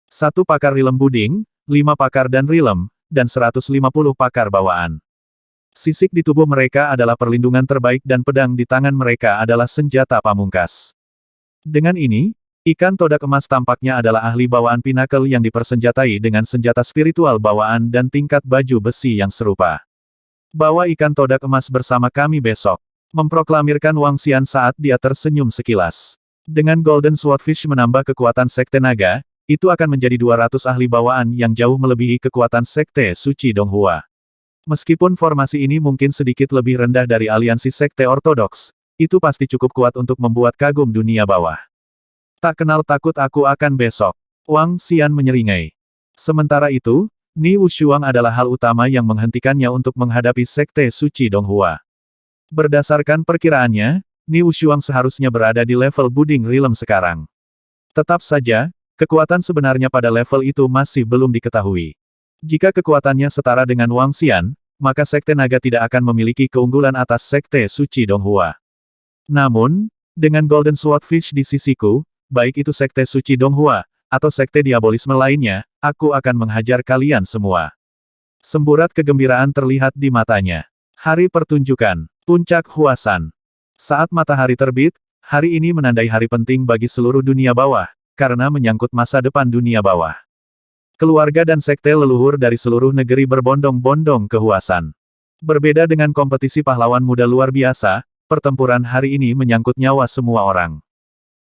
1 pakar rilem buding, 5 pakar dan rilem, dan 150 pakar bawaan. Sisik di tubuh mereka adalah perlindungan terbaik dan pedang di tangan mereka adalah senjata pamungkas. Dengan ini, ikan todak emas tampaknya adalah ahli bawaan Pinnacle yang dipersenjatai dengan senjata spiritual bawaan dan tingkat baju besi yang serupa. Bawa ikan todak emas bersama kami besok. Memproklamirkan Wang Xian saat dia tersenyum sekilas. Dengan Golden Swordfish menambah kekuatan Sekte Naga, itu akan menjadi 200 ahli bawaan yang jauh melebihi kekuatan Sekte Suci Donghua. Meskipun formasi ini mungkin sedikit lebih rendah dari aliansi Sekte Ortodoks, itu pasti cukup kuat untuk membuat kagum dunia bawah. Tak kenal takut aku akan besok. Wang Xian menyeringai. Sementara itu, Ni Wushuang adalah hal utama yang menghentikannya untuk menghadapi Sekte Suci Donghua. Berdasarkan perkiraannya, Ni Wushuang seharusnya berada di level buding rilem sekarang. Tetap saja, kekuatan sebenarnya pada level itu masih belum diketahui. Jika kekuatannya setara dengan Wang Xian, maka Sekte Naga tidak akan memiliki keunggulan atas Sekte Suci Donghua. Namun, dengan Golden Swordfish di sisiku, baik itu Sekte Suci Donghua, atau Sekte Diabolisme lainnya, aku akan menghajar kalian semua. Semburat kegembiraan terlihat di matanya. Hari pertunjukan. Puncak Huasan. Saat matahari terbit, hari ini menandai hari penting bagi seluruh dunia bawah, karena menyangkut masa depan dunia bawah. Keluarga dan sekte leluhur dari seluruh negeri berbondong-bondong ke Huasan. Berbeda dengan kompetisi pahlawan muda luar biasa, pertempuran hari ini menyangkut nyawa semua orang.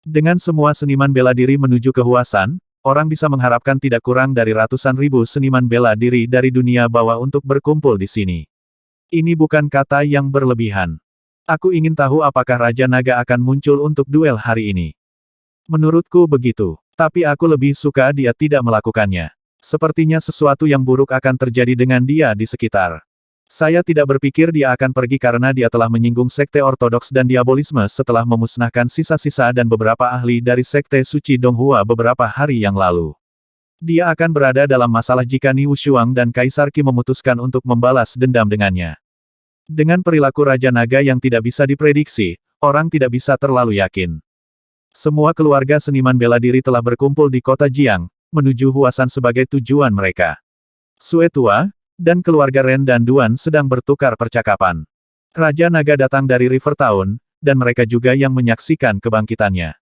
Dengan semua seniman bela diri menuju ke Huasan, orang bisa mengharapkan tidak kurang dari ratusan ribu seniman bela diri dari dunia bawah untuk berkumpul di sini. Ini bukan kata yang berlebihan. Aku ingin tahu apakah Raja Naga akan muncul untuk duel hari ini. Menurutku begitu. Tapi aku lebih suka dia tidak melakukannya. Sepertinya sesuatu yang buruk akan terjadi dengan dia di sekitar. Saya tidak berpikir dia akan pergi karena dia telah menyinggung Sekte Ortodoks dan Diabolisme setelah memusnahkan sisa-sisa dan beberapa ahli dari Sekte Suci Donghua beberapa hari yang lalu. Dia akan berada dalam masalah jika Ni Wushuang dan Kaisar Qi memutuskan untuk membalas dendam dengannya. Dengan perilaku Raja Naga yang tidak bisa diprediksi, orang tidak bisa terlalu yakin. Semua keluarga seniman bela diri telah berkumpul di kota Jiang, menuju Huasan sebagai tujuan mereka. Sue Tua, dan keluarga Ren dan Duan sedang bertukar percakapan. Raja Naga datang dari River Town, dan mereka juga yang menyaksikan kebangkitannya.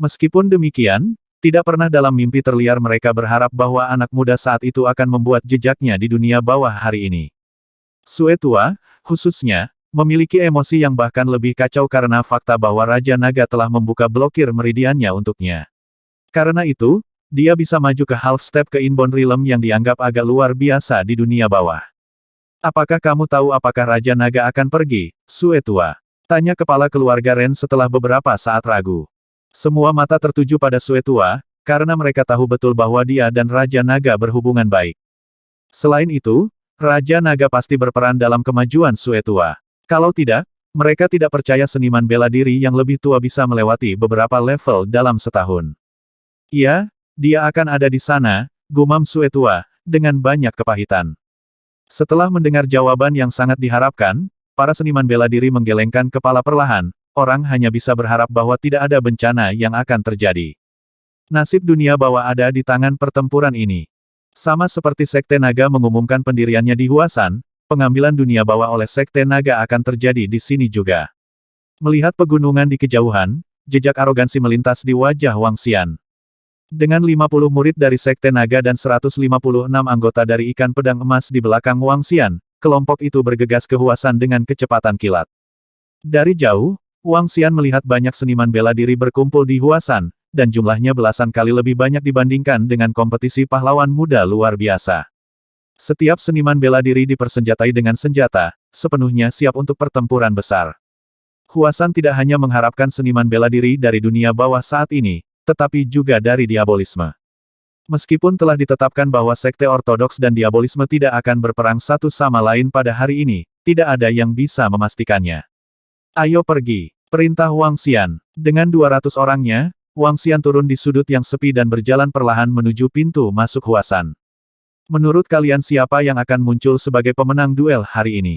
Meskipun demikian, tidak pernah dalam mimpi terliar mereka berharap bahwa anak muda saat itu akan membuat jejaknya di dunia bawah hari ini. Sue Tua, khususnya, memiliki emosi yang bahkan lebih kacau karena fakta bahwa Raja Naga telah membuka blokir meridiannya untuknya. Karena itu, dia bisa maju ke half step ke Inbound Realm yang dianggap agak luar biasa di dunia bawah. Apakah kamu tahu apakah Raja Naga akan pergi, Sue Tua? Tanya kepala keluarga Ren setelah beberapa saat ragu. Semua mata tertuju pada Sue Tua, karena mereka tahu betul bahwa dia dan Raja Naga berhubungan baik. Selain itu, Raja Naga pasti berperan dalam kemajuan Sue Tua. Kalau tidak, mereka tidak percaya seniman bela diri yang lebih tua bisa melewati beberapa level dalam setahun. Iya, dia akan ada di sana, gumam Sue Tua, dengan banyak kepahitan. Setelah mendengar jawaban yang sangat diharapkan, para seniman bela diri menggelengkan kepala perlahan, orang hanya bisa berharap bahwa tidak ada bencana yang akan terjadi. Nasib dunia bawah ada di tangan pertempuran ini. Sama seperti Sekte Naga mengumumkan pendiriannya di Huasan, pengambilan dunia bawah oleh Sekte Naga akan terjadi di sini juga. Melihat pegunungan di kejauhan, jejak arogansi melintas di wajah Wang Xian. Dengan 50 murid dari Sekte Naga dan 156 anggota dari ikan pedang emas di belakang Wang Xian, kelompok itu bergegas ke Huasan dengan kecepatan kilat. Dari jauh, Wang Xian melihat banyak seniman bela diri berkumpul di Huasan, dan jumlahnya belasan kali lebih banyak dibandingkan dengan kompetisi pahlawan muda luar biasa. Setiap seniman bela diri dipersenjatai dengan senjata, sepenuhnya siap untuk pertempuran besar. Huasan tidak hanya mengharapkan seniman bela diri dari dunia bawah saat ini, tetapi juga dari Diabolisme. Meskipun telah ditetapkan bahwa Sekte Ortodoks dan Diabolisme tidak akan berperang satu sama lain pada hari ini, tidak ada yang bisa memastikannya. Ayo pergi, perintah Wang Xian. Dengan 200 orangnya, Wang Xian turun di sudut yang sepi dan berjalan perlahan menuju pintu masuk Huasan. Menurut kalian siapa yang akan muncul sebagai pemenang duel hari ini?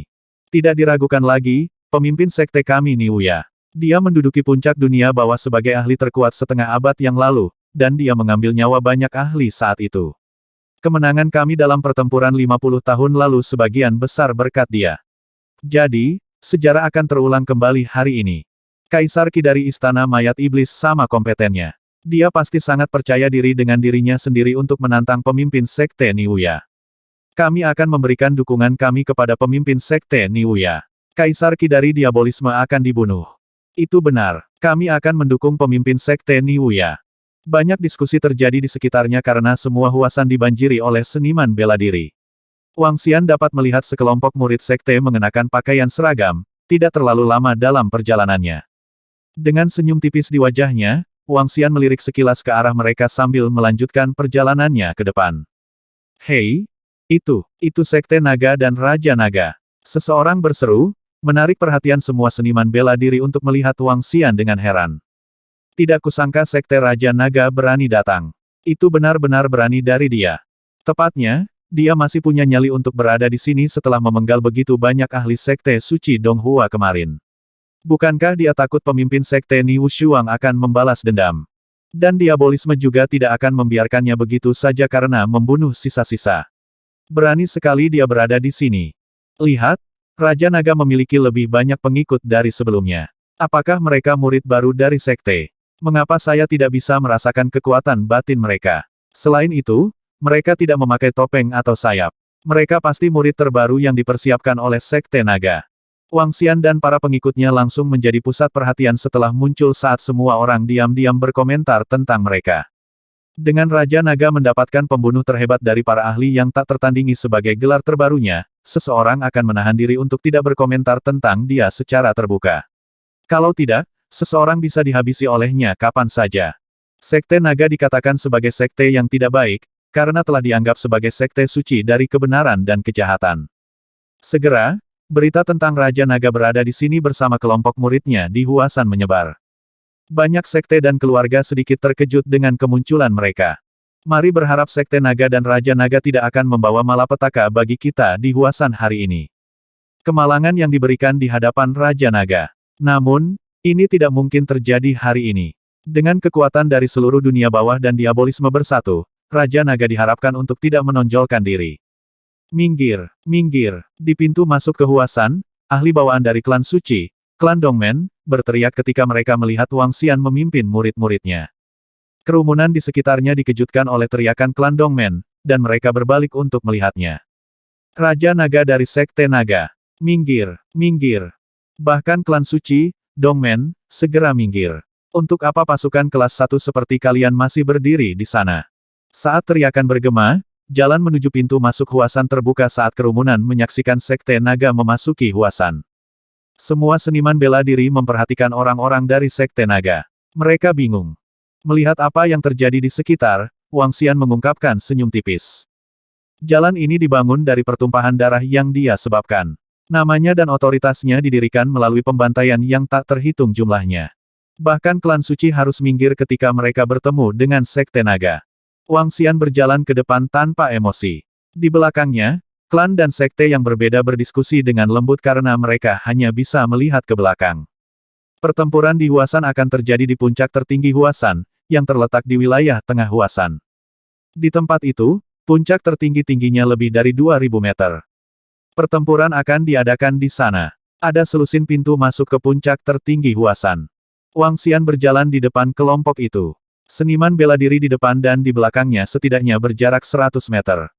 Tidak diragukan lagi, pemimpin sekte kami Niuya. Dia menduduki puncak dunia bawah sebagai ahli terkuat setengah abad yang lalu, dan dia mengambil nyawa banyak ahli saat itu. Kemenangan kami dalam pertempuran 50 tahun lalu sebagian besar berkat dia. Jadi, sejarah akan terulang kembali hari ini. Kaisar Qi dari Istana Mayat Iblis sama kompetennya. Dia pasti sangat percaya diri dengan dirinya sendiri untuk menantang pemimpin Sekte Niuya. Kami akan memberikan dukungan kami kepada pemimpin Sekte Niuya. Kaisar Qi dari diabolisme akan dibunuh. Itu benar. Kami akan mendukung pemimpin Sekte Niuya. Banyak diskusi terjadi di sekitarnya karena semua Huasan dibanjiri oleh seniman bela diri. Wang Xian dapat melihat sekelompok murid Sekte mengenakan pakaian seragam, tidak terlalu lama dalam perjalanannya. Dengan senyum tipis di wajahnya, Wang Xian melirik sekilas ke arah mereka sambil melanjutkan perjalanannya ke depan. Hei! Itu Sekte Naga dan Raja Naga. Seseorang berseru, menarik perhatian semua seniman bela diri untuk melihat Wang Xian dengan heran. Tidak kusangka Sekte Raja Naga berani datang. Itu benar-benar berani dari dia. Tepatnya, dia masih punya nyali untuk berada di sini setelah memenggal begitu banyak ahli Sekte Suci Donghua kemarin. Bukankah dia takut pemimpin Sekte Niu Shuang akan membalas dendam? Dan diabolisme juga tidak akan membiarkannya begitu saja karena membunuh sisa-sisa. Berani sekali dia berada di sini. Lihat, Raja Naga memiliki lebih banyak pengikut dari sebelumnya. Apakah mereka murid baru dari Sekte? Mengapa saya tidak bisa merasakan kekuatan batin mereka? Selain itu, mereka tidak memakai topeng atau sayap. Mereka pasti murid terbaru yang dipersiapkan oleh Sekte Naga. Wang Xian dan para pengikutnya langsung menjadi pusat perhatian setelah muncul saat semua orang diam-diam berkomentar tentang mereka. Dengan Raja Naga mendapatkan pembunuh terhebat dari para ahli yang tak tertandingi sebagai gelar terbarunya, seseorang akan menahan diri untuk tidak berkomentar tentang dia secara terbuka. Kalau tidak, seseorang bisa dihabisi olehnya kapan saja. Sekte Naga dikatakan sebagai sekte yang tidak baik, karena telah dianggap sebagai sekte suci dari kebenaran dan kejahatan. Segera, berita tentang Raja Naga berada di sini bersama kelompok muridnya di Huasan menyebar. Banyak sekte dan keluarga sedikit terkejut dengan kemunculan mereka. Mari berharap Sekte Naga dan Raja Naga tidak akan membawa malapetaka bagi kita di Huasan hari ini. Kemalangan yang diberikan di hadapan Raja Naga. Namun, ini tidak mungkin terjadi hari ini. Dengan kekuatan dari seluruh dunia bawah dan diabolisme bersatu, Raja Naga diharapkan untuk tidak menonjolkan diri. Minggir, minggir. Di pintu masuk ke Huasan, ahli bawaan dari klan suci, klan Dongmen, berteriak ketika mereka melihat Wang Xian memimpin murid-muridnya. Kerumunan di sekitarnya dikejutkan oleh teriakan klan Dongmen, dan mereka berbalik untuk melihatnya. Raja Naga dari Sekte Naga. Minggir, minggir. Bahkan klan suci, Dongmen, segera minggir. Untuk apa pasukan kelas 1 seperti kalian masih berdiri di sana? Saat teriakan bergema, jalan menuju pintu masuk Huasan terbuka saat kerumunan menyaksikan Sekte Naga memasuki Huasan. Semua seniman bela diri memperhatikan orang-orang dari Sekte Naga. Mereka bingung. Melihat apa yang terjadi di sekitar, Wang Xian mengungkapkan senyum tipis. Jalan ini dibangun dari pertumpahan darah yang dia sebabkan. Namanya dan otoritasnya didirikan melalui pembantaian yang tak terhitung jumlahnya. Bahkan klan suci harus minggir ketika mereka bertemu dengan Sekte Naga. Wang Xian berjalan ke depan tanpa emosi. Di belakangnya, klan dan sekte yang berbeda berdiskusi dengan lembut karena mereka hanya bisa melihat ke belakang. Pertempuran di Huasan akan terjadi di puncak tertinggi Huasan, yang terletak di wilayah tengah Huasan. Di tempat itu, puncak tertinggi-tingginya lebih dari 2000 meter. Pertempuran akan diadakan di sana. Ada selusin pintu masuk ke puncak tertinggi Huasan. Wang Xian berjalan di depan kelompok itu. Seniman bela diri di depan dan di belakangnya setidaknya berjarak 100 meter.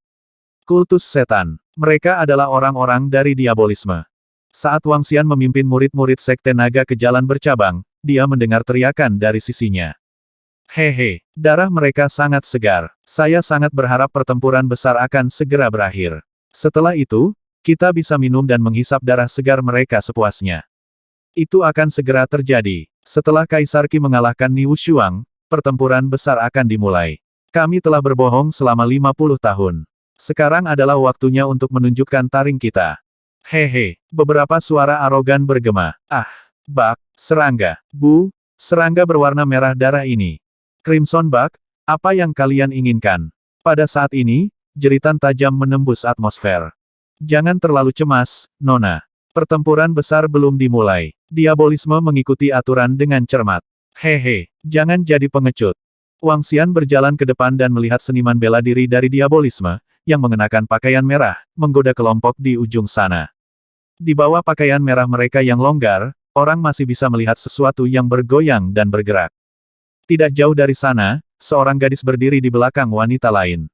Kultus setan. Mereka adalah orang-orang dari diabolisme. Saat Wang Xian memimpin murid-murid Sekte Naga ke jalan bercabang, dia mendengar teriakan dari sisinya. Hehe, darah mereka sangat segar. Saya sangat berharap pertempuran besar akan segera berakhir. Setelah itu, kita bisa minum dan menghisap darah segar mereka sepuasnya. Itu akan segera terjadi. Setelah Kaisar Qi mengalahkan Niu Shuang, pertempuran besar akan dimulai. Kami telah berbohong selama 50 tahun. Sekarang adalah waktunya untuk menunjukkan taring kita. Hehe, beberapa suara arogan bergema. Ah, bak, serangga, bu, serangga berwarna merah darah ini. Crimson Bug, apa yang kalian inginkan? Pada saat ini, jeritan tajam menembus atmosfer. Jangan terlalu cemas, Nona. Pertempuran besar belum dimulai. Diabolisme mengikuti aturan dengan cermat. Hehe, jangan jadi pengecut. Wang Xian berjalan ke depan dan melihat seniman bela diri dari diabolisme, yang mengenakan pakaian merah, menggoda kelompok di ujung sana. Di bawah pakaian merah mereka yang longgar, orang masih bisa melihat sesuatu yang bergoyang dan bergerak. Tidak jauh dari sana, seorang gadis berdiri di belakang wanita lain.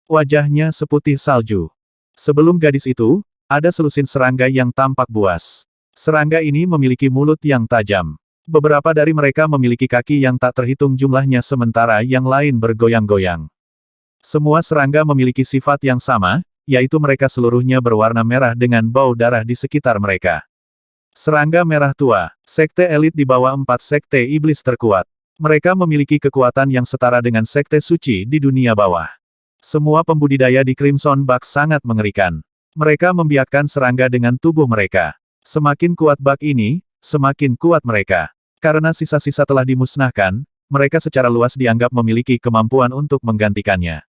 Wajahnya seputih salju. Sebelum gadis itu, ada selusin serangga yang tampak buas. Serangga ini memiliki mulut yang tajam. Beberapa dari mereka memiliki kaki yang tak terhitung jumlahnya sementara yang lain bergoyang-goyang. Semua serangga memiliki sifat yang sama, yaitu mereka seluruhnya berwarna merah dengan bau darah di sekitar mereka. Serangga merah tua, sekte elit di bawah 4 sekte iblis terkuat. Mereka memiliki kekuatan yang setara dengan sekte suci di dunia bawah. Semua pembudidaya di Crimson Bug sangat mengerikan. Mereka membiakkan serangga dengan tubuh mereka. Semakin kuat bug ini, semakin kuat mereka. Karena sisa-sisa telah dimusnahkan, mereka secara luas dianggap memiliki kemampuan untuk menggantikannya.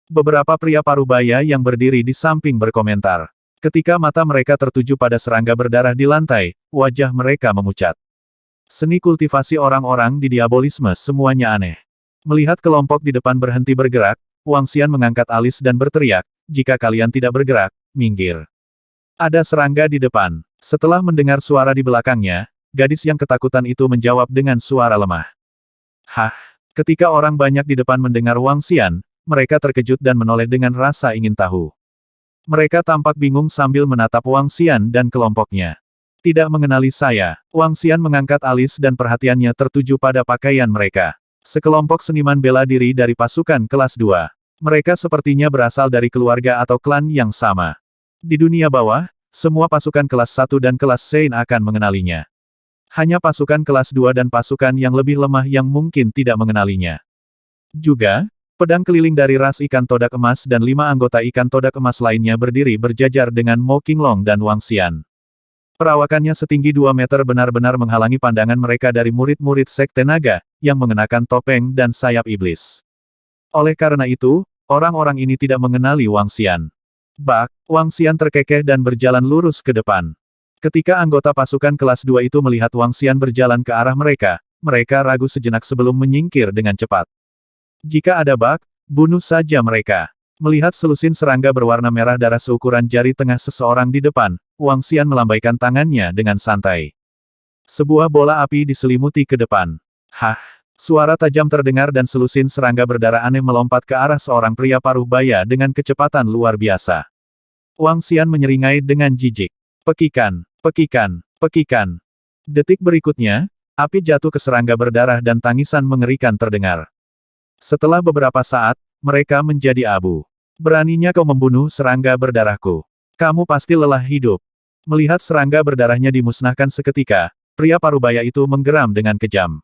Beberapa pria parubaya yang berdiri di samping berkomentar. Ketika mata mereka tertuju pada serangga berdarah di lantai, wajah mereka memucat. Seni kultivasi orang-orang di diabolisme semuanya aneh. Melihat kelompok di depan berhenti bergerak, Wang Xian mengangkat alis dan berteriak, "Jika kalian tidak bergerak, minggir." Ada serangga di depan. Setelah mendengar suara di belakangnya, gadis yang ketakutan itu menjawab dengan suara lemah. Hah? Ketika orang banyak di depan mendengar Wang Xian, mereka terkejut dan menoleh dengan rasa ingin tahu. Mereka tampak bingung sambil menatap Wang Xian dan kelompoknya. Tidak mengenali saya. Wang Xian mengangkat alis dan perhatiannya tertuju pada pakaian mereka. Sekelompok seniman bela diri dari pasukan kelas 2. Mereka sepertinya berasal dari keluarga atau klan yang sama. Di dunia bawah, semua pasukan kelas 1 dan kelas Sein akan mengenalinya. Hanya pasukan kelas 2 dan pasukan yang lebih lemah yang mungkin tidak mengenalinya. Juga, pedang keliling dari ras ikan todak emas dan 5 anggota ikan todak emas lainnya berdiri berjajar dengan Mo Qinglong dan Wang Xian. Perawakannya setinggi 2 meter benar-benar menghalangi pandangan mereka dari murid-murid Sekte Naga, yang mengenakan topeng dan sayap iblis. Oleh karena itu, orang-orang ini tidak mengenali Wang Xian. Wang Xian terkekeh dan berjalan lurus ke depan. Ketika anggota pasukan kelas 2 itu melihat Wang Xian berjalan ke arah mereka, mereka ragu sejenak sebelum menyingkir dengan cepat. Jika ada bug, bunuh saja mereka. Melihat selusin serangga berwarna merah darah seukuran jari tengah seseorang di depan, Wang Xian melambaikan tangannya dengan santai. Sebuah bola api diselimuti ke depan. Hah! Suara tajam terdengar dan selusin serangga berdarah aneh melompat ke arah seorang pria paruh baya dengan kecepatan luar biasa. Wang Xian menyeringai dengan jijik. Pekikan, pekikan, pekikan. Detik berikutnya, api jatuh ke serangga berdarah dan tangisan mengerikan terdengar. Setelah beberapa saat, mereka menjadi abu. Beraninya kau membunuh serangga berdarahku. Kamu pasti lelah hidup. Melihat serangga berdarahnya dimusnahkan seketika, pria parubaya itu menggeram dengan kejam.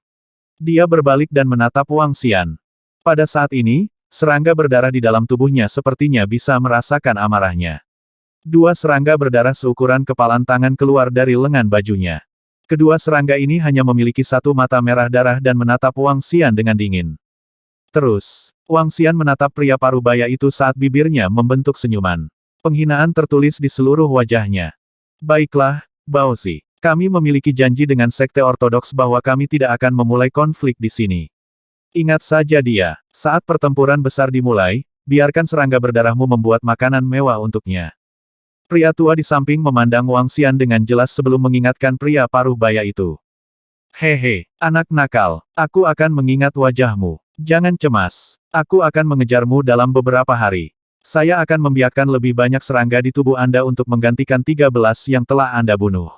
Dia berbalik dan menatap Wang Xian. Pada saat ini, serangga berdarah di dalam tubuhnya sepertinya bisa merasakan amarahnya. 2 serangga berdarah seukuran kepalan tangan keluar dari lengan bajunya. Kedua serangga ini hanya memiliki 1 mata merah darah dan menatap Wang Xian dengan dingin. Terus, Wang Xian menatap pria parubaya itu saat bibirnya membentuk senyuman. Penghinaan tertulis di seluruh wajahnya. Baiklah, Baozi. Kami memiliki janji dengan Sekte Ortodoks bahwa kami tidak akan memulai konflik di sini. Ingat saja dia, saat pertempuran besar dimulai, biarkan serangga berdarahmu membuat makanan mewah untuknya. Pria tua di samping memandang Wang Xian dengan jelas sebelum mengingatkan pria paruh baya itu. Hehe, anak nakal, aku akan mengingat wajahmu. Jangan cemas, aku akan mengejarmu dalam beberapa hari. Saya akan membiarkan lebih banyak serangga di tubuh Anda untuk menggantikan 13 yang telah Anda bunuh.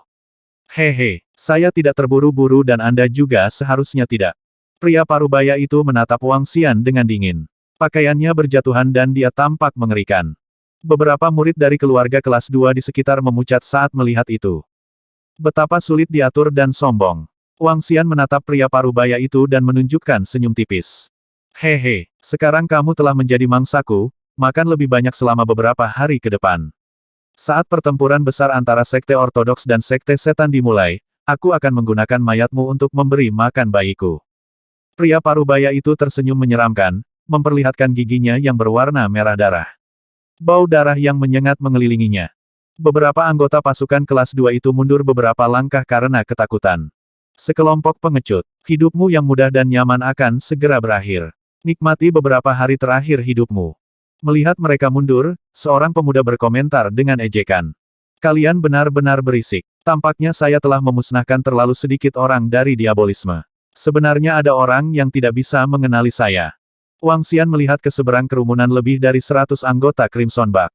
Hehe, saya tidak terburu-buru dan Anda juga seharusnya tidak. Pria parubaya itu menatap Wang Xian dengan dingin. Pakaiannya berjatuhan dan dia tampak mengerikan. Beberapa murid dari keluarga kelas 2 di sekitar memucat saat melihat itu. Betapa sulit diatur dan sombong. Wang Xian menatap pria parubaya itu dan menunjukkan senyum tipis. Hehe, sekarang kamu telah menjadi mangsaku, makan lebih banyak selama beberapa hari ke depan. Saat pertempuran besar antara Sekte Ortodoks dan Sekte Setan dimulai, aku akan menggunakan mayatmu untuk memberi makan bayiku. Pria parubaya itu tersenyum menyeramkan, memperlihatkan giginya yang berwarna merah darah. Bau darah yang menyengat mengelilinginya. Beberapa anggota pasukan kelas 2 itu mundur beberapa langkah karena ketakutan. Sekelompok pengecut, hidupmu yang mudah dan nyaman akan segera berakhir. Nikmati beberapa hari terakhir hidupmu. Melihat mereka mundur, seorang pemuda berkomentar dengan ejekan. Kalian benar-benar berisik. Tampaknya saya telah memusnahkan terlalu sedikit orang dari diabolisme. Sebenarnya ada orang yang tidak bisa mengenali saya. Wang Xian melihat ke seberang kerumunan lebih dari 100 anggota Crimson Buck.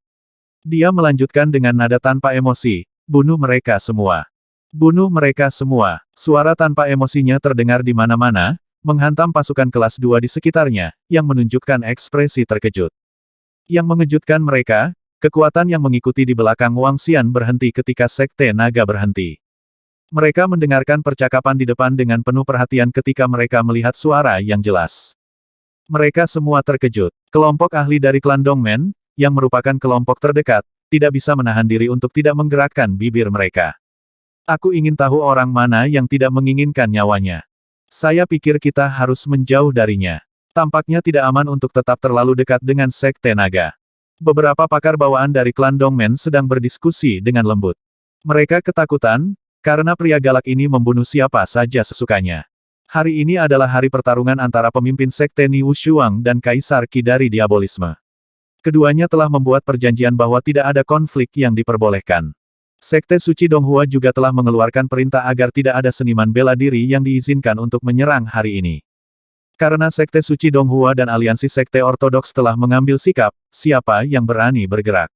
Dia melanjutkan dengan nada tanpa emosi, bunuh mereka semua. Bunuh mereka semua. Suara tanpa emosinya terdengar di mana-mana, menghantam pasukan kelas 2 di sekitarnya, yang menunjukkan ekspresi terkejut. Yang mengejutkan mereka, kekuatan yang mengikuti di belakang Wang Xian berhenti ketika Sekte Naga berhenti. Mereka mendengarkan percakapan di depan dengan penuh perhatian ketika mereka melihat suara yang jelas. Mereka semua terkejut. Kelompok ahli dari klan Dongmen, yang merupakan kelompok terdekat, tidak bisa menahan diri untuk tidak menggerakkan bibir mereka. Aku ingin tahu orang mana yang tidak menginginkan nyawanya. Saya pikir kita harus menjauh darinya. Tampaknya tidak aman untuk tetap terlalu dekat dengan Sekte Naga. Beberapa pakar bawaan dari klan Dongmen sedang berdiskusi dengan lembut. Mereka ketakutan, karena pria galak ini membunuh siapa saja sesukanya. Hari ini adalah hari pertarungan antara pemimpin Sekte Niu Shuang dan Kaisar Qi dari Diabolisme. Keduanya telah membuat perjanjian bahwa tidak ada konflik yang diperbolehkan. Sekte Suci Donghua juga telah mengeluarkan perintah agar tidak ada seniman bela diri yang diizinkan untuk menyerang hari ini. Karena Sekte Suci Donghua dan aliansi Sekte Ortodoks telah mengambil sikap, siapa yang berani bergerak.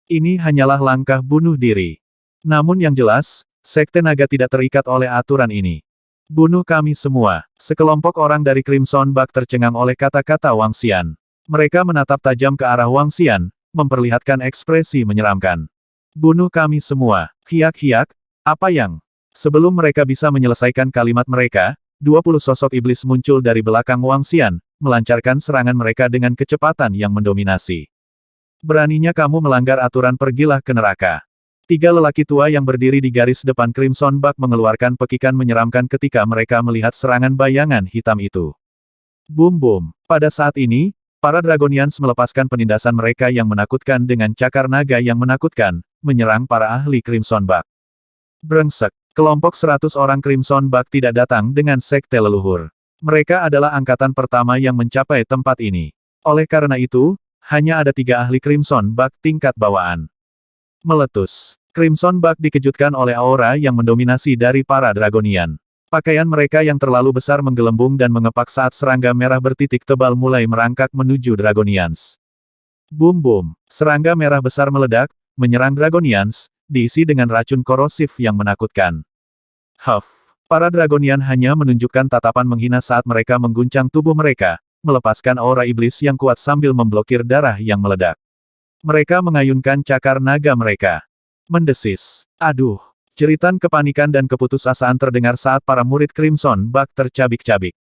Ini hanyalah langkah bunuh diri. Namun yang jelas, Sekte Naga tidak terikat oleh aturan ini. Bunuh kami semua. Sekelompok orang dari Crimson Buck tercengang oleh kata-kata Wang Xian. Mereka menatap tajam ke arah Wang Xian, memperlihatkan ekspresi menyeramkan. Bunuh kami semua. Hiak-hiak, apa yang? Sebelum mereka bisa menyelesaikan kalimat mereka, 20 sosok iblis muncul dari belakang Wang Xian, melancarkan serangan mereka dengan kecepatan yang mendominasi. Beraninya kamu melanggar aturan, pergilah ke neraka. 3 lelaki tua yang berdiri di garis depan Crimson Buck mengeluarkan pekikan menyeramkan ketika mereka melihat serangan bayangan hitam itu. Boom-boom. Pada saat ini, para Dragonians melepaskan penindasan mereka yang menakutkan dengan cakar naga yang menakutkan, menyerang para ahli Crimson Buck. Brengsek. Kelompok 100 orang Crimson Buck tidak datang dengan sekte leluhur. Mereka adalah angkatan pertama yang mencapai tempat ini. Oleh karena itu, hanya ada 3 ahli Crimson Buck tingkat bawaan. Meletus. Crimson Buck dikejutkan oleh aura yang mendominasi dari para Dragonian. Pakaian mereka yang terlalu besar menggelembung dan mengepak saat serangga merah bertitik tebal mulai merangkak menuju Dragonians. Boom-boom. Serangga merah besar meledak, menyerang Dragonians, diisi dengan racun korosif yang menakutkan. Huff. Para Dragonian hanya menunjukkan tatapan menghina saat mereka mengguncang tubuh mereka, melepaskan aura iblis yang kuat sambil memblokir darah yang meledak. Mereka mengayunkan cakar naga mereka. Mendesis. Aduh. Jeritan kepanikan dan keputusasaan terdengar saat para murid Crimson Buck tercabik-cabik.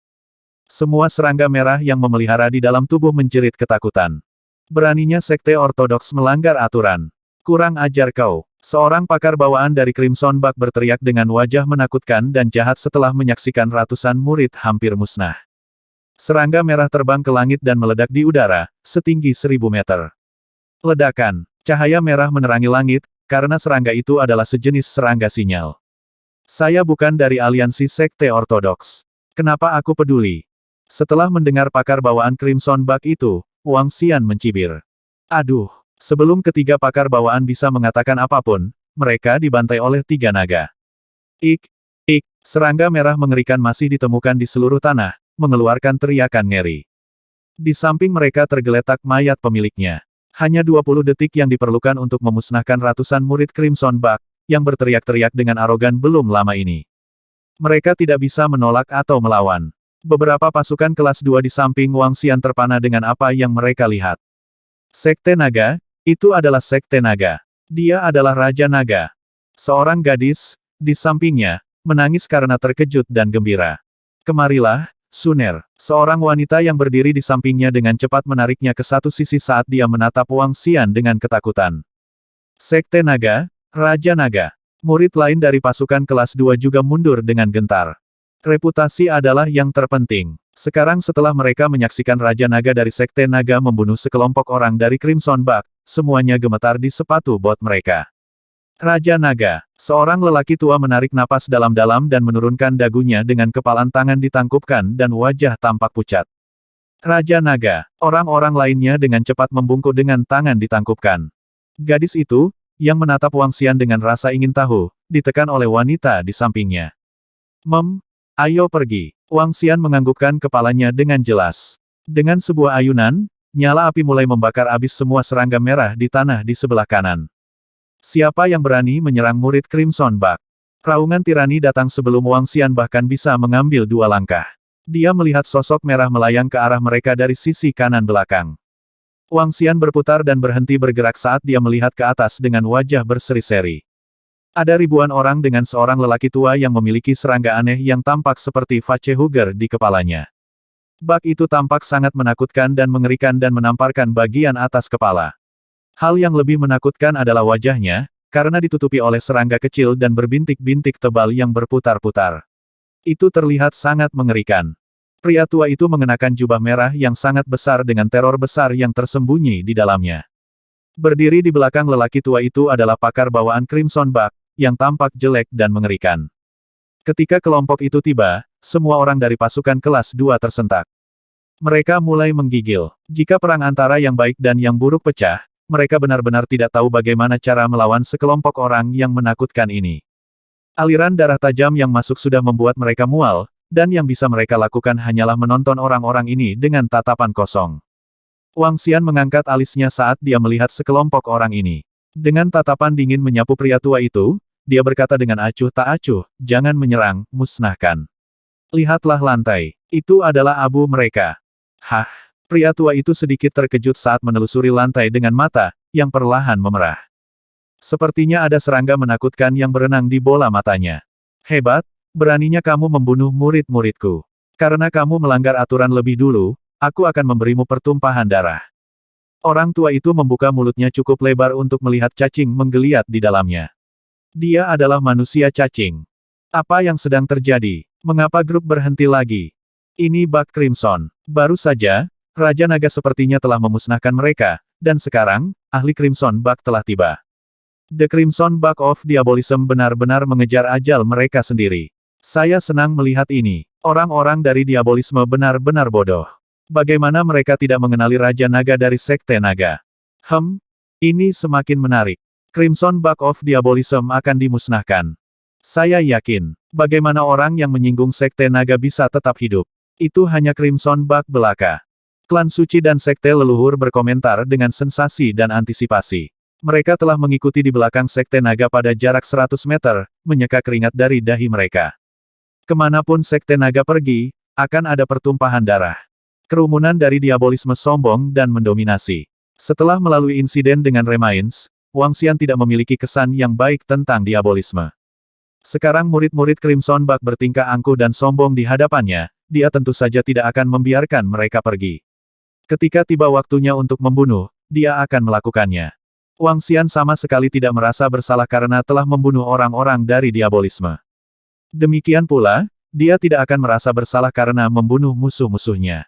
Semua serangga merah yang memelihara di dalam tubuh menjerit ketakutan. Beraninya Sekte Ortodoks melanggar aturan. Kurang ajar kau. Seorang pakar bawaan dari Crimson Buck berteriak dengan wajah menakutkan dan jahat setelah menyaksikan ratusan murid hampir musnah. Serangga merah terbang ke langit dan meledak di udara, setinggi 1000 meter. Ledakan. Cahaya merah menerangi langit, karena serangga itu adalah sejenis serangga sinyal. Saya bukan dari aliansi Sekte Ortodoks. Kenapa aku peduli? Setelah mendengar pakar bawaan Crimson Buck itu, Wang Xian mencibir. Aduh, sebelum ketiga pakar bawaan bisa mengatakan apapun, mereka dibantai oleh 3 naga. Ik, serangga merah mengerikan masih ditemukan di seluruh tanah, mengeluarkan teriakan ngeri. Di samping mereka tergeletak mayat pemiliknya. Hanya 20 detik yang diperlukan untuk memusnahkan ratusan murid Crimson Buck, yang berteriak-teriak dengan arogan belum lama ini. Mereka tidak bisa menolak atau melawan. Beberapa pasukan kelas 2 di samping Wang Xian terpana dengan apa yang mereka lihat. Sekte Naga, itu adalah Sekte Naga. Dia adalah Raja Naga. Seorang gadis, di sampingnya, menangis karena terkejut dan gembira. Kemarilah, Suner. Seorang wanita yang berdiri di sampingnya dengan cepat menariknya ke satu sisi saat dia menatap Wang Xian dengan ketakutan. Sekte Naga, Raja Naga. Murid lain dari pasukan kelas 2 juga mundur dengan gentar. Reputasi adalah yang terpenting. Sekarang setelah mereka menyaksikan Raja Naga dari Sekte Naga membunuh sekelompok orang dari Crimson Buck, semuanya gemetar di sepatu bot mereka. Raja Naga. Seorang lelaki tua menarik napas dalam-dalam dan menurunkan dagunya dengan kepalan tangan ditangkupkan dan wajah tampak pucat. Raja Naga. Orang-orang lainnya dengan cepat membungkuk dengan tangan ditangkupkan. Gadis itu, yang menatap Wang Xian dengan rasa ingin tahu, ditekan oleh wanita di sampingnya. Ayo pergi. Wang Xian menganggukkan kepalanya dengan jelas. Dengan sebuah ayunan, nyala api mulai membakar habis semua serangga merah di tanah di sebelah kanan. Siapa yang berani menyerang murid Crimson Bug? Raungan tirani datang sebelum Wang Xian bahkan bisa mengambil 2 langkah. Dia melihat sosok merah melayang ke arah mereka dari sisi kanan belakang. Wang Xian berputar dan berhenti bergerak saat dia melihat ke atas dengan wajah berseri-seri. Ada ribuan orang dengan seorang lelaki tua yang memiliki serangga aneh yang tampak seperti facehugger di kepalanya. Bak itu tampak sangat menakutkan dan mengerikan dan menamparkan bagian atas kepala. Hal yang lebih menakutkan adalah wajahnya, karena ditutupi oleh serangga kecil dan berbintik-bintik tebal yang berputar-putar. Itu terlihat sangat mengerikan. Pria tua itu mengenakan jubah merah yang sangat besar dengan teror besar yang tersembunyi di dalamnya. Berdiri di belakang lelaki tua itu adalah pakar bawaan Crimson Bug, yang tampak jelek dan mengerikan. Ketika kelompok itu tiba, semua orang dari pasukan kelas 2 tersentak. Mereka mulai menggigil. Jika perang antara yang baik dan yang buruk pecah, mereka benar-benar tidak tahu bagaimana cara melawan sekelompok orang yang menakutkan ini. Aliran darah tajam yang masuk sudah membuat mereka mual, dan yang bisa mereka lakukan hanyalah menonton orang-orang ini dengan tatapan kosong. Wang Xian mengangkat alisnya saat dia melihat sekelompok orang ini. Dengan tatapan dingin menyapu pria tua itu, dia berkata dengan acuh tak acuh, "Jangan menyerang, musnahkan. Lihatlah lantai. Itu adalah abu mereka." Hah? Pria tua itu sedikit terkejut saat menelusuri lantai dengan mata, yang perlahan memerah. Sepertinya ada serangga menakutkan yang berenang di bola matanya. Hebat, beraninya kamu membunuh murid-muridku. Karena kamu melanggar aturan lebih dulu, aku akan memberimu pertumpahan darah. Orang tua itu membuka mulutnya cukup lebar untuk melihat cacing menggeliat di dalamnya. Dia adalah manusia cacing. Apa yang sedang terjadi? Mengapa grup berhenti lagi? Ini Bug Crimson. Baru saja, Raja Naga sepertinya telah memusnahkan mereka, dan sekarang, ahli Crimson Bug telah tiba. The Crimson Bug of Diabolism benar-benar mengejar ajal mereka sendiri. Saya senang melihat ini. Orang-orang dari Diabolisme benar-benar bodoh. Bagaimana mereka tidak mengenali Raja Naga dari Sekte Naga? Ini semakin menarik. Crimson Bug of Diabolism akan dimusnahkan. Saya yakin, bagaimana orang yang menyinggung Sekte Naga bisa tetap hidup. Itu hanya Crimson Bug belaka. Klan suci dan Sekte leluhur berkomentar dengan sensasi dan antisipasi. Mereka telah mengikuti di belakang Sekte Naga pada jarak 100 meter, menyeka keringat dari dahi mereka. Kemanapun Sekte Naga pergi, akan ada pertumpahan darah. Kerumunan dari Diabolisme sombong dan mendominasi. Setelah melalui insiden dengan Remains, Wang Xian tidak memiliki kesan yang baik tentang Diabolisme. Sekarang murid-murid Crimson Bug bertingkah angkuh dan sombong di hadapannya, dia tentu saja tidak akan membiarkan mereka pergi. Ketika tiba waktunya untuk membunuh, dia akan melakukannya. Wang Xian sama sekali tidak merasa bersalah karena telah membunuh orang-orang dari Diabolisme. Demikian pula, dia tidak akan merasa bersalah karena membunuh musuh-musuhnya.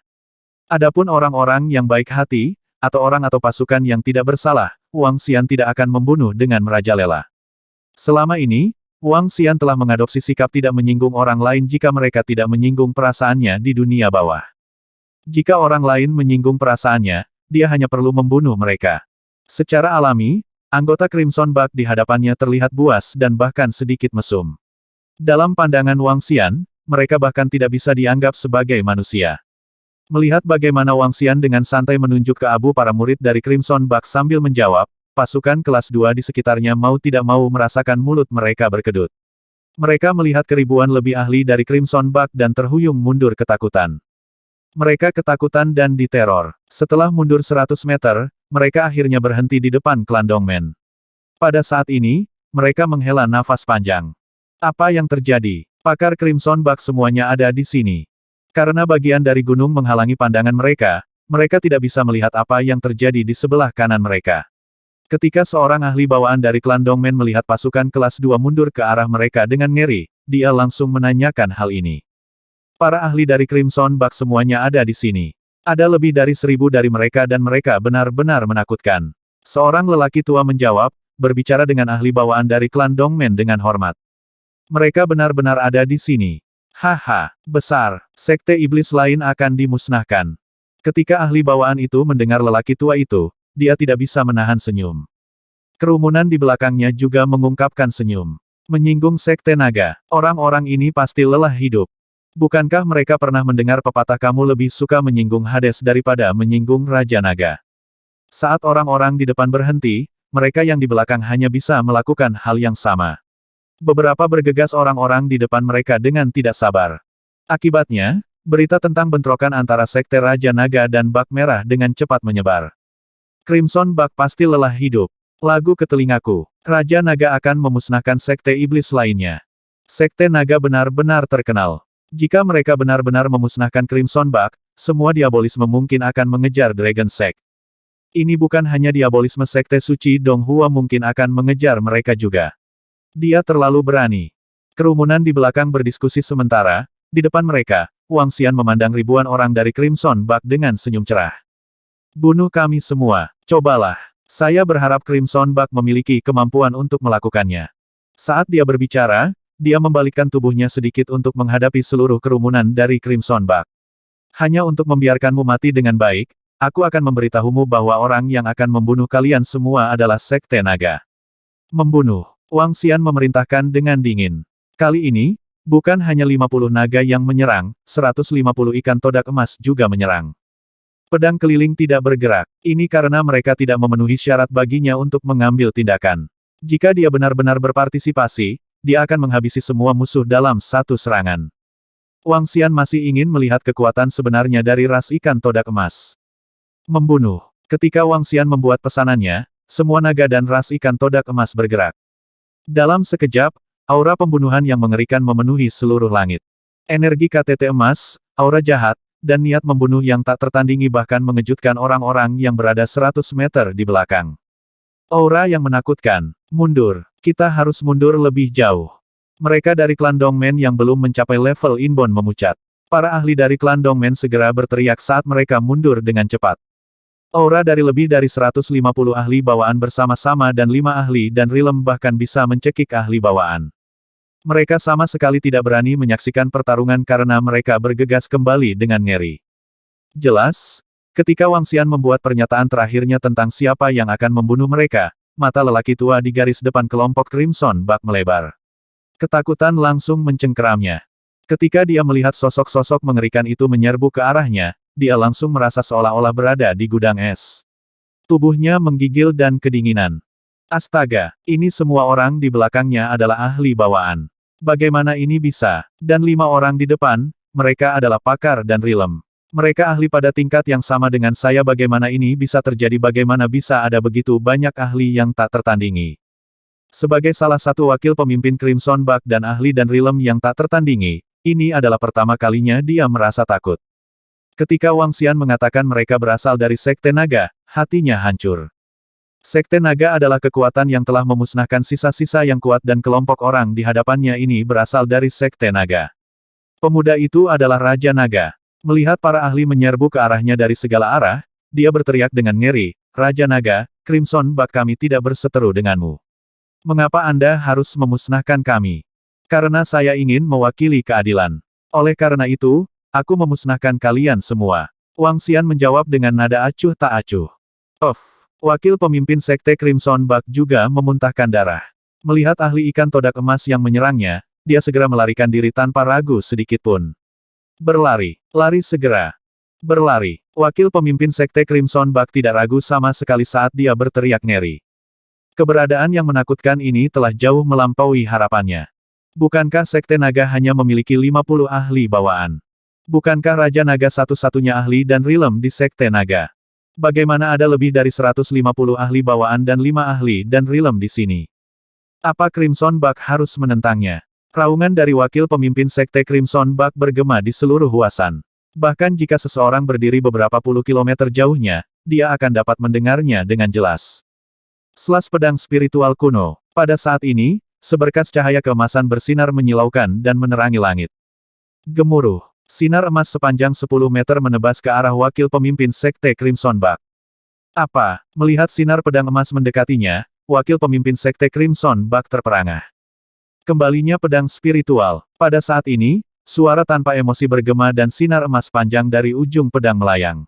Adapun orang-orang yang baik hati, atau orang atau pasukan yang tidak bersalah, Wang Xian tidak akan membunuh dengan merajalela. Selama ini, Wang Xian telah mengadopsi sikap tidak menyinggung orang lain jika mereka tidak menyinggung perasaannya di dunia bawah. Jika orang lain menyinggung perasaannya, dia hanya perlu membunuh mereka. Secara alami, anggota Crimson Bug di hadapannya terlihat buas dan bahkan sedikit mesum. Dalam pandangan Wang Xian, mereka bahkan tidak bisa dianggap sebagai manusia. Melihat bagaimana Wang Xian dengan santai menunjuk ke abu para murid dari Crimson Bug sambil menjawab, pasukan kelas 2 di sekitarnya mau tidak mau merasakan mulut mereka berkedut. Mereka melihat keribuan lebih ahli dari Crimson Bug dan terhuyung mundur ketakutan. Mereka ketakutan dan diteror. Setelah mundur 100 meter, mereka akhirnya berhenti di depan klan Dongmen. Pada saat ini, mereka menghela nafas panjang. Apa yang terjadi? Pakar Crimson Bug semuanya ada di sini. Karena bagian dari gunung menghalangi pandangan mereka, mereka tidak bisa melihat apa yang terjadi di sebelah kanan mereka. Ketika seorang ahli bawaan dari klan Dongmen melihat pasukan kelas 2 mundur ke arah mereka dengan ngeri, dia langsung menanyakan hal ini. Para ahli dari Crimson Bug semuanya ada di sini. Ada lebih dari 1000 dari mereka dan mereka benar-benar menakutkan. Seorang lelaki tua menjawab, berbicara dengan ahli bawaan dari klan Dongmen dengan hormat. Mereka benar-benar ada di sini. Haha, besar, sekte iblis lain akan dimusnahkan. Ketika ahli bawaan itu mendengar lelaki tua itu, dia tidak bisa menahan senyum. Kerumunan di belakangnya juga mengungkapkan senyum. Menyinggung Sekte Naga, orang-orang ini pasti lelah hidup. Bukankah mereka pernah mendengar pepatah kamu lebih suka menyinggung Hades daripada menyinggung Raja Naga? Saat orang-orang di depan berhenti, mereka yang di belakang hanya bisa melakukan hal yang sama. Beberapa bergegas orang-orang di depan mereka dengan tidak sabar. Akibatnya, berita tentang bentrokan antara Sekte Raja Naga dan Bak Merah dengan cepat menyebar. Crimson Bak pasti lelah hidup. Lagu ke telingaku, Raja Naga akan memusnahkan Sekte Iblis lainnya. Sekte Naga benar-benar terkenal. Jika mereka benar-benar memusnahkan Crimson Bak, semua diabolisme mungkin akan mengejar Dragon Sect. Ini bukan hanya diabolisme Sekte Suci Donghua mungkin akan mengejar mereka juga. Dia terlalu berani. Kerumunan di belakang berdiskusi sementara, di depan mereka, Wang Xian memandang ribuan orang dari Crimson Bak dengan senyum cerah. Bunuh kami semua, cobalah. Saya berharap Crimson Bak memiliki kemampuan untuk melakukannya. Saat dia berbicara, dia membalikkan tubuhnya sedikit untuk menghadapi seluruh kerumunan dari Crimson Bak. Hanya untuk membiarkanmu mati dengan baik, aku akan memberitahumu bahwa orang yang akan membunuh kalian semua adalah Sekte Naga. Membunuh. Wang Xian memerintahkan dengan dingin. Kali ini, bukan hanya 50 naga yang menyerang, 150 ikan todak emas juga menyerang. Pedang keliling tidak bergerak. Ini karena mereka tidak memenuhi syarat baginya untuk mengambil tindakan. Jika dia benar-benar berpartisipasi, dia akan menghabisi semua musuh dalam satu serangan. Wang Xian masih ingin melihat kekuatan sebenarnya dari ras ikan todak emas. Membunuh. Ketika Wang Xian membuat pesanannya, semua naga dan ras ikan todak emas bergerak. Dalam sekejap, aura pembunuhan yang mengerikan memenuhi seluruh langit. Energi KTT emas, aura jahat, dan niat membunuh yang tak tertandingi bahkan mengejutkan orang-orang yang berada 100 meter di belakang. Aura yang menakutkan. Mundur. Kita harus mundur lebih jauh. Mereka dari klan Dongmen yang belum mencapai level Inbon memucat. Para ahli dari klan Dongmen segera berteriak saat mereka mundur dengan cepat. Aura dari lebih dari 150 ahli bawaan bersama-sama dan 5 ahli dan Rilem bahkan bisa mencekik ahli bawaan. Mereka sama sekali tidak berani menyaksikan pertarungan karena mereka bergegas kembali dengan ngeri. Jelas, ketika Wang Xian membuat pernyataan terakhirnya tentang siapa yang akan membunuh mereka, mata lelaki tua di garis depan kelompok Crimson Bak melebar. Ketakutan langsung mencengkeramnya. Ketika dia melihat sosok-sosok mengerikan itu menyerbu ke arahnya, dia langsung merasa seolah-olah berada di gudang es. Tubuhnya menggigil dan kedinginan. Astaga, ini semua orang di belakangnya adalah ahli bawaan. Bagaimana ini bisa? Dan 5 orang di depan, mereka adalah Pakar dan Rilem. Mereka ahli pada tingkat yang sama dengan saya. Bagaimana ini bisa terjadi? Bagaimana bisa ada begitu banyak ahli yang tak tertandingi? Sebagai salah satu wakil pemimpin Crimson Bak dan ahli dan Rilem yang tak tertandingi, ini adalah pertama kalinya dia merasa takut. Ketika Wang Xian mengatakan mereka berasal dari Sekte Naga, hatinya hancur. Sekte Naga adalah kekuatan yang telah memusnahkan sisa-sisa yang kuat dan kelompok orang di hadapannya ini berasal dari Sekte Naga. Pemuda itu adalah Raja Naga. Melihat para ahli menyerbu ke arahnya dari segala arah, dia berteriak dengan ngeri, "Raja Naga, Crimson Bak kami tidak berseteru denganmu. Mengapa Anda harus memusnahkan kami? Karena saya ingin mewakili keadilan. Oleh karena itu, aku memusnahkan kalian semua." Wang Xian menjawab dengan nada acuh tak acuh. Wakil pemimpin Sekte Crimson Bak juga memuntahkan darah. Melihat ahli ikan todak emas yang menyerangnya, dia segera melarikan diri tanpa ragu sedikit pun. Berlari. Lari segera. Berlari. Wakil pemimpin Sekte Crimson Bak tidak ragu sama sekali saat dia berteriak ngeri. Keberadaan yang menakutkan ini telah jauh melampaui harapannya. Bukankah Sekte Naga hanya memiliki 50 ahli bawaan? Bukankah Raja Naga satu-satunya ahli dan Rilem di Sekte Naga? Bagaimana ada lebih dari 150 ahli bawaan dan 5 ahli dan Rilem di sini? Apa Crimson Bak harus menentangnya? Raungan dari wakil pemimpin Sekte Crimson Bak bergema di seluruh huasan. Bahkan jika seseorang berdiri beberapa puluh kilometer jauhnya, dia akan dapat mendengarnya dengan jelas. Selas pedang spiritual kuno. Pada saat ini, seberkas cahaya keemasan bersinar menyilaukan dan menerangi langit. Gemuruh. Sinar emas sepanjang 10 meter menebas ke arah wakil pemimpin Sekte Crimson Bak. Apa? Melihat sinar pedang emas mendekatinya, wakil pemimpin Sekte Crimson Bak terperangah. Kembalinya pedang spiritual. Pada saat ini, suara tanpa emosi bergema dan sinar emas panjang dari ujung pedang melayang.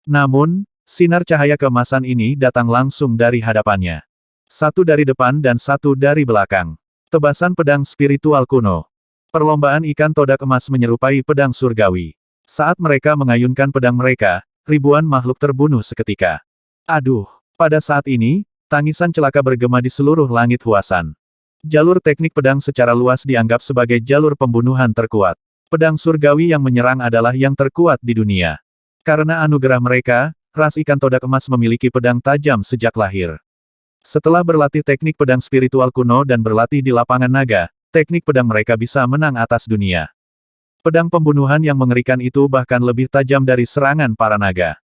Namun, sinar cahaya keemasan ini datang langsung dari hadapannya. Satu dari depan dan satu dari belakang. Tebasan pedang spiritual kuno. Perlombaan ikan todak emas menyerupai pedang surgawi. Saat mereka mengayunkan pedang mereka, ribuan makhluk terbunuh seketika. Aduh, pada saat ini, tangisan celaka bergema di seluruh langit huasan. Jalur teknik pedang secara luas dianggap sebagai jalur pembunuhan terkuat. Pedang surgawi yang menyerang adalah yang terkuat di dunia. Karena anugerah mereka, ras ikan todak emas memiliki pedang tajam sejak lahir. Setelah berlatih teknik pedang spiritual kuno dan berlatih di lapangan naga, teknik pedang mereka bisa menang atas dunia. Pedang pembunuhan yang mengerikan itu bahkan lebih tajam dari serangan para naga.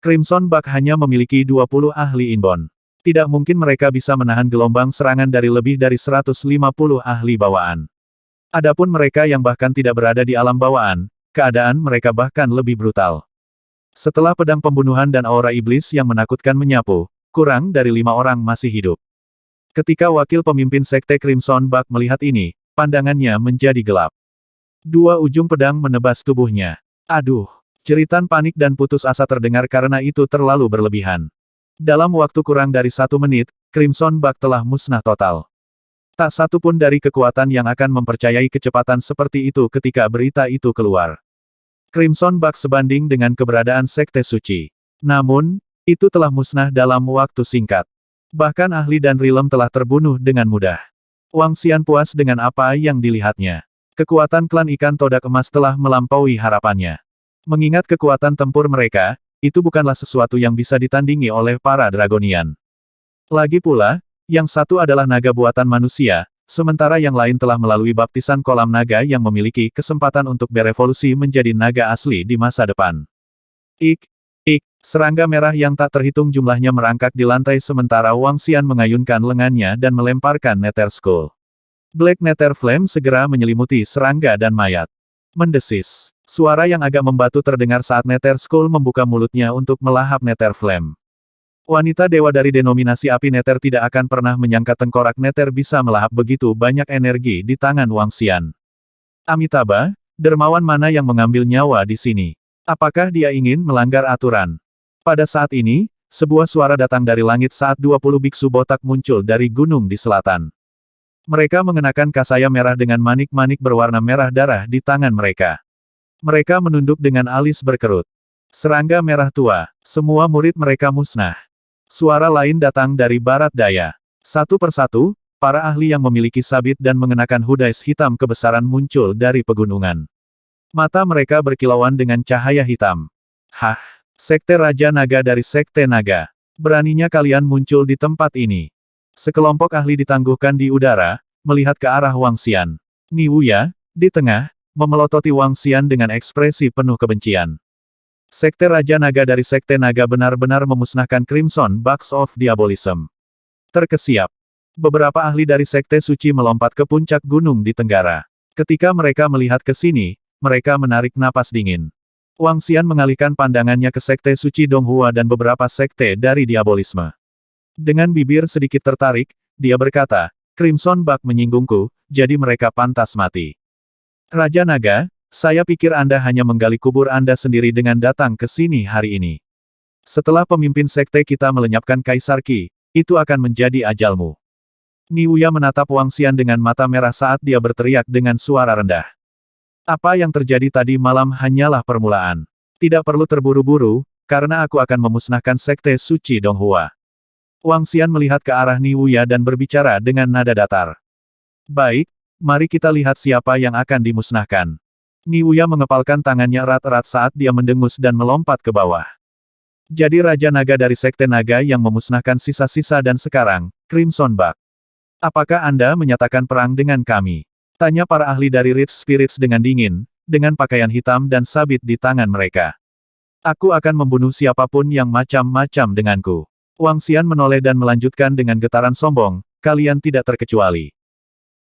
Crimson Bug hanya memiliki 20 ahli inbound. Tidak mungkin mereka bisa menahan gelombang serangan dari lebih dari 150 ahli bawaan. Adapun mereka yang bahkan tidak berada di alam bawaan, keadaan mereka bahkan lebih brutal. Setelah pedang pembunuhan dan aura iblis yang menakutkan menyapu, kurang dari 5 orang masih hidup. Ketika wakil pemimpin sekte Crimson Bug melihat ini, pandangannya menjadi gelap. Dua ujung pedang menebas tubuhnya. Aduh, jeritan panik dan putus asa terdengar karena itu terlalu berlebihan. Dalam waktu kurang dari 1 menit, Crimson Bug telah musnah total. Tak satu pun dari kekuatan yang akan mempercayai kecepatan seperti itu ketika berita itu keluar. Crimson Bug sebanding dengan keberadaan sekte suci. Namun, itu telah musnah dalam waktu singkat. Bahkan ahli dan Rilem telah terbunuh dengan mudah. Wang Xian puas dengan apa yang dilihatnya. Kekuatan klan ikan todak emas telah melampaui harapannya. Mengingat kekuatan tempur mereka, itu bukanlah sesuatu yang bisa ditandingi oleh para Dragonian. Lagi pula, yang satu adalah naga buatan manusia, sementara yang lain telah melalui baptisan kolam naga yang memiliki kesempatan untuk berevolusi menjadi naga asli di masa depan. Serangga merah yang tak terhitung jumlahnya merangkak di lantai sementara Wang Xian mengayunkan lengannya dan melemparkan Nether Skull. Black Nether Flame segera menyelimuti serangga dan mayat. Mendesis. Suara yang agak membatu terdengar saat Nether Skull membuka mulutnya untuk melahap Nether Flame. Wanita dewa dari denominasi api Nether tidak akan pernah menyangka tengkorak Nether bisa melahap begitu banyak energi di tangan Wang Xian. Amitabha, dermawan mana yang mengambil nyawa di sini? Apakah dia ingin melanggar aturan? Pada saat ini, sebuah suara datang dari langit saat 20 biksu botak muncul dari gunung di selatan. Mereka mengenakan kasaya merah dengan manik-manik berwarna merah darah di tangan mereka. Mereka menunduk dengan alis berkerut. Serangga merah tua, semua murid mereka musnah. Suara lain datang dari barat daya. Satu persatu, para ahli yang memiliki sabit dan mengenakan hudais hitam kebesaran muncul dari pegunungan. Mata mereka berkilauan dengan cahaya hitam. Hah! Sekte Raja Naga dari Sekte Naga. Beraninya kalian muncul di tempat ini. Sekelompok ahli ditangguhkan di udara, melihat ke arah Wang Xian. Ni Wuya, di tengah, memelototi Wang Xian dengan ekspresi penuh kebencian. Sekte Raja Naga dari Sekte Naga benar-benar memusnahkan Crimson Bugs of Diabolism. Terkesiap. Beberapa ahli dari Sekte Suci melompat ke puncak gunung di tenggara. Ketika mereka melihat ke sini, mereka menarik napas dingin. Wang Xian mengalihkan pandangannya ke Sekte Suci Donghua dan beberapa sekte dari diabolisme. Dengan bibir sedikit tertarik, dia berkata, Crimson Bug menyinggungku, jadi mereka pantas mati. Raja Naga, saya pikir Anda hanya menggali kubur Anda sendiri dengan datang ke sini hari ini. Setelah pemimpin sekte kita melenyapkan Kaisar Qi, itu akan menjadi ajalmu. Ni Wuya menatap Wang Xian dengan mata merah saat dia berteriak dengan suara rendah. Apa yang terjadi tadi malam hanyalah permulaan. Tidak perlu terburu-buru, karena aku akan memusnahkan Sekte Suci Donghua. Wang Xian melihat ke arah Ni Wuya dan berbicara dengan nada datar. Baik, mari kita lihat siapa yang akan dimusnahkan. Ni Wuya mengepalkan tangannya erat-erat saat dia mendengus dan melompat ke bawah. Jadi Raja Naga dari Sekte Naga yang memusnahkan sisa-sisa dan sekarang, Crimson Bug. Apakah Anda menyatakan perang dengan kami? Tanya para ahli dari Rich Spirits dengan dingin, dengan pakaian hitam dan sabit di tangan mereka. Aku akan membunuh siapapun yang macam-macam denganku. Wang Xian menoleh dan melanjutkan dengan getaran sombong, kalian tidak terkecuali.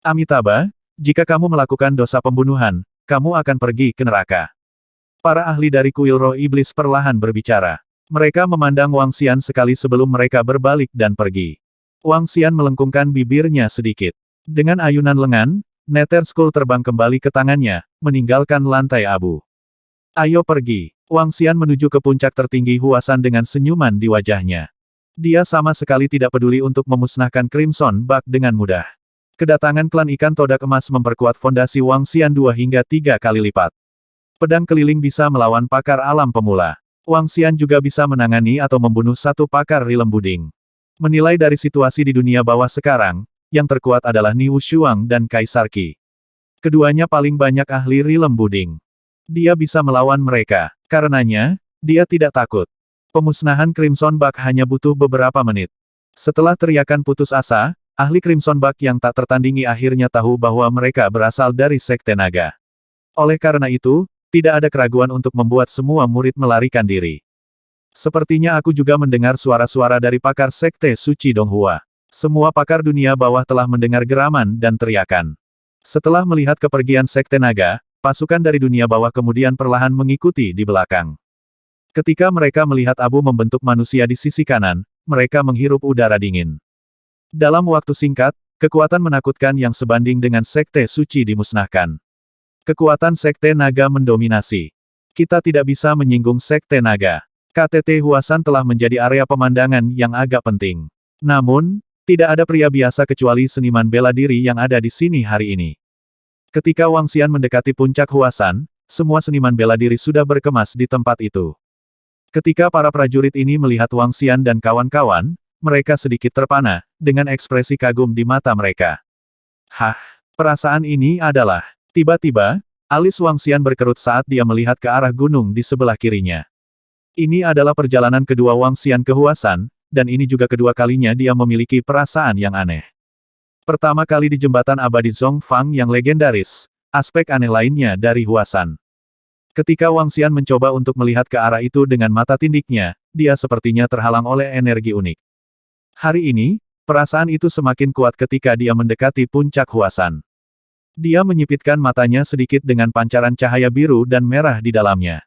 Amitabha, jika kamu melakukan dosa pembunuhan, kamu akan pergi ke neraka. Para ahli dari kuil roh iblis perlahan berbicara. Mereka memandang Wang Xian sekali sebelum mereka berbalik dan pergi. Wang Xian melengkungkan bibirnya sedikit. Dengan ayunan lengan, Nether Skull terbang kembali ke tangannya, meninggalkan lantai abu. Ayo pergi. Wang Xian menuju ke puncak tertinggi Huasan dengan senyuman di wajahnya. Dia sama sekali tidak peduli untuk memusnahkan Crimson Bug dengan mudah. Kedatangan klan ikan todak emas memperkuat fondasi Wang Xian 2 hingga 3 kali lipat. Pedang keliling bisa melawan pakar alam pemula. Wang Xian juga bisa menangani atau membunuh satu pakar rilem buding. Menilai dari situasi di dunia bawah sekarang, yang terkuat adalah Ni Wushuang dan Kaisar Qi. Keduanya paling banyak ahli rilem buding. Dia bisa melawan mereka. Karenanya, dia tidak takut. Pemusnahan Crimson Bug hanya butuh beberapa menit. Setelah teriakan putus asa, ahli Crimson Bug yang tak tertandingi akhirnya tahu bahwa mereka berasal dari Sekte Naga. Oleh karena itu, tidak ada keraguan untuk membuat semua murid melarikan diri. Sepertinya aku juga mendengar suara-suara dari pakar Sekte Suci Donghua. Semua pakar dunia bawah telah mendengar geraman dan teriakan. Setelah melihat kepergian Sekte Naga, pasukan dari dunia bawah kemudian perlahan mengikuti di belakang. Ketika mereka melihat abu membentuk manusia di sisi kanan, mereka menghirup udara dingin. Dalam waktu singkat, kekuatan menakutkan yang sebanding dengan Sekte Suci dimusnahkan. Kekuatan Sekte Naga mendominasi. Kita tidak bisa menyinggung Sekte Naga. KTT Huasan telah menjadi area pemandangan yang agak penting. Namun, tidak ada pria biasa kecuali seniman bela diri yang ada di sini hari ini. Ketika Wang Xian mendekati puncak Huasan, semua seniman bela diri sudah berkemas di tempat itu. Ketika para prajurit ini melihat Wang Xian dan kawan-kawan, mereka sedikit terpana, dengan ekspresi kagum di mata mereka. Hah, perasaan ini adalah... Tiba-tiba, alis Wang Xian berkerut saat dia melihat ke arah gunung di sebelah kirinya. Ini adalah perjalanan kedua Wang Xian ke Huasan, dan ini juga kedua kalinya dia memiliki perasaan yang aneh. Pertama kali di jembatan abadi Zhongfang yang legendaris, aspek aneh lainnya dari Huasan. Ketika Wang Xian mencoba untuk melihat ke arah itu dengan mata tindiknya, dia sepertinya terhalang oleh energi unik. Hari ini, perasaan itu semakin kuat ketika dia mendekati puncak Huasan. Dia menyipitkan matanya sedikit dengan pancaran cahaya biru dan merah di dalamnya.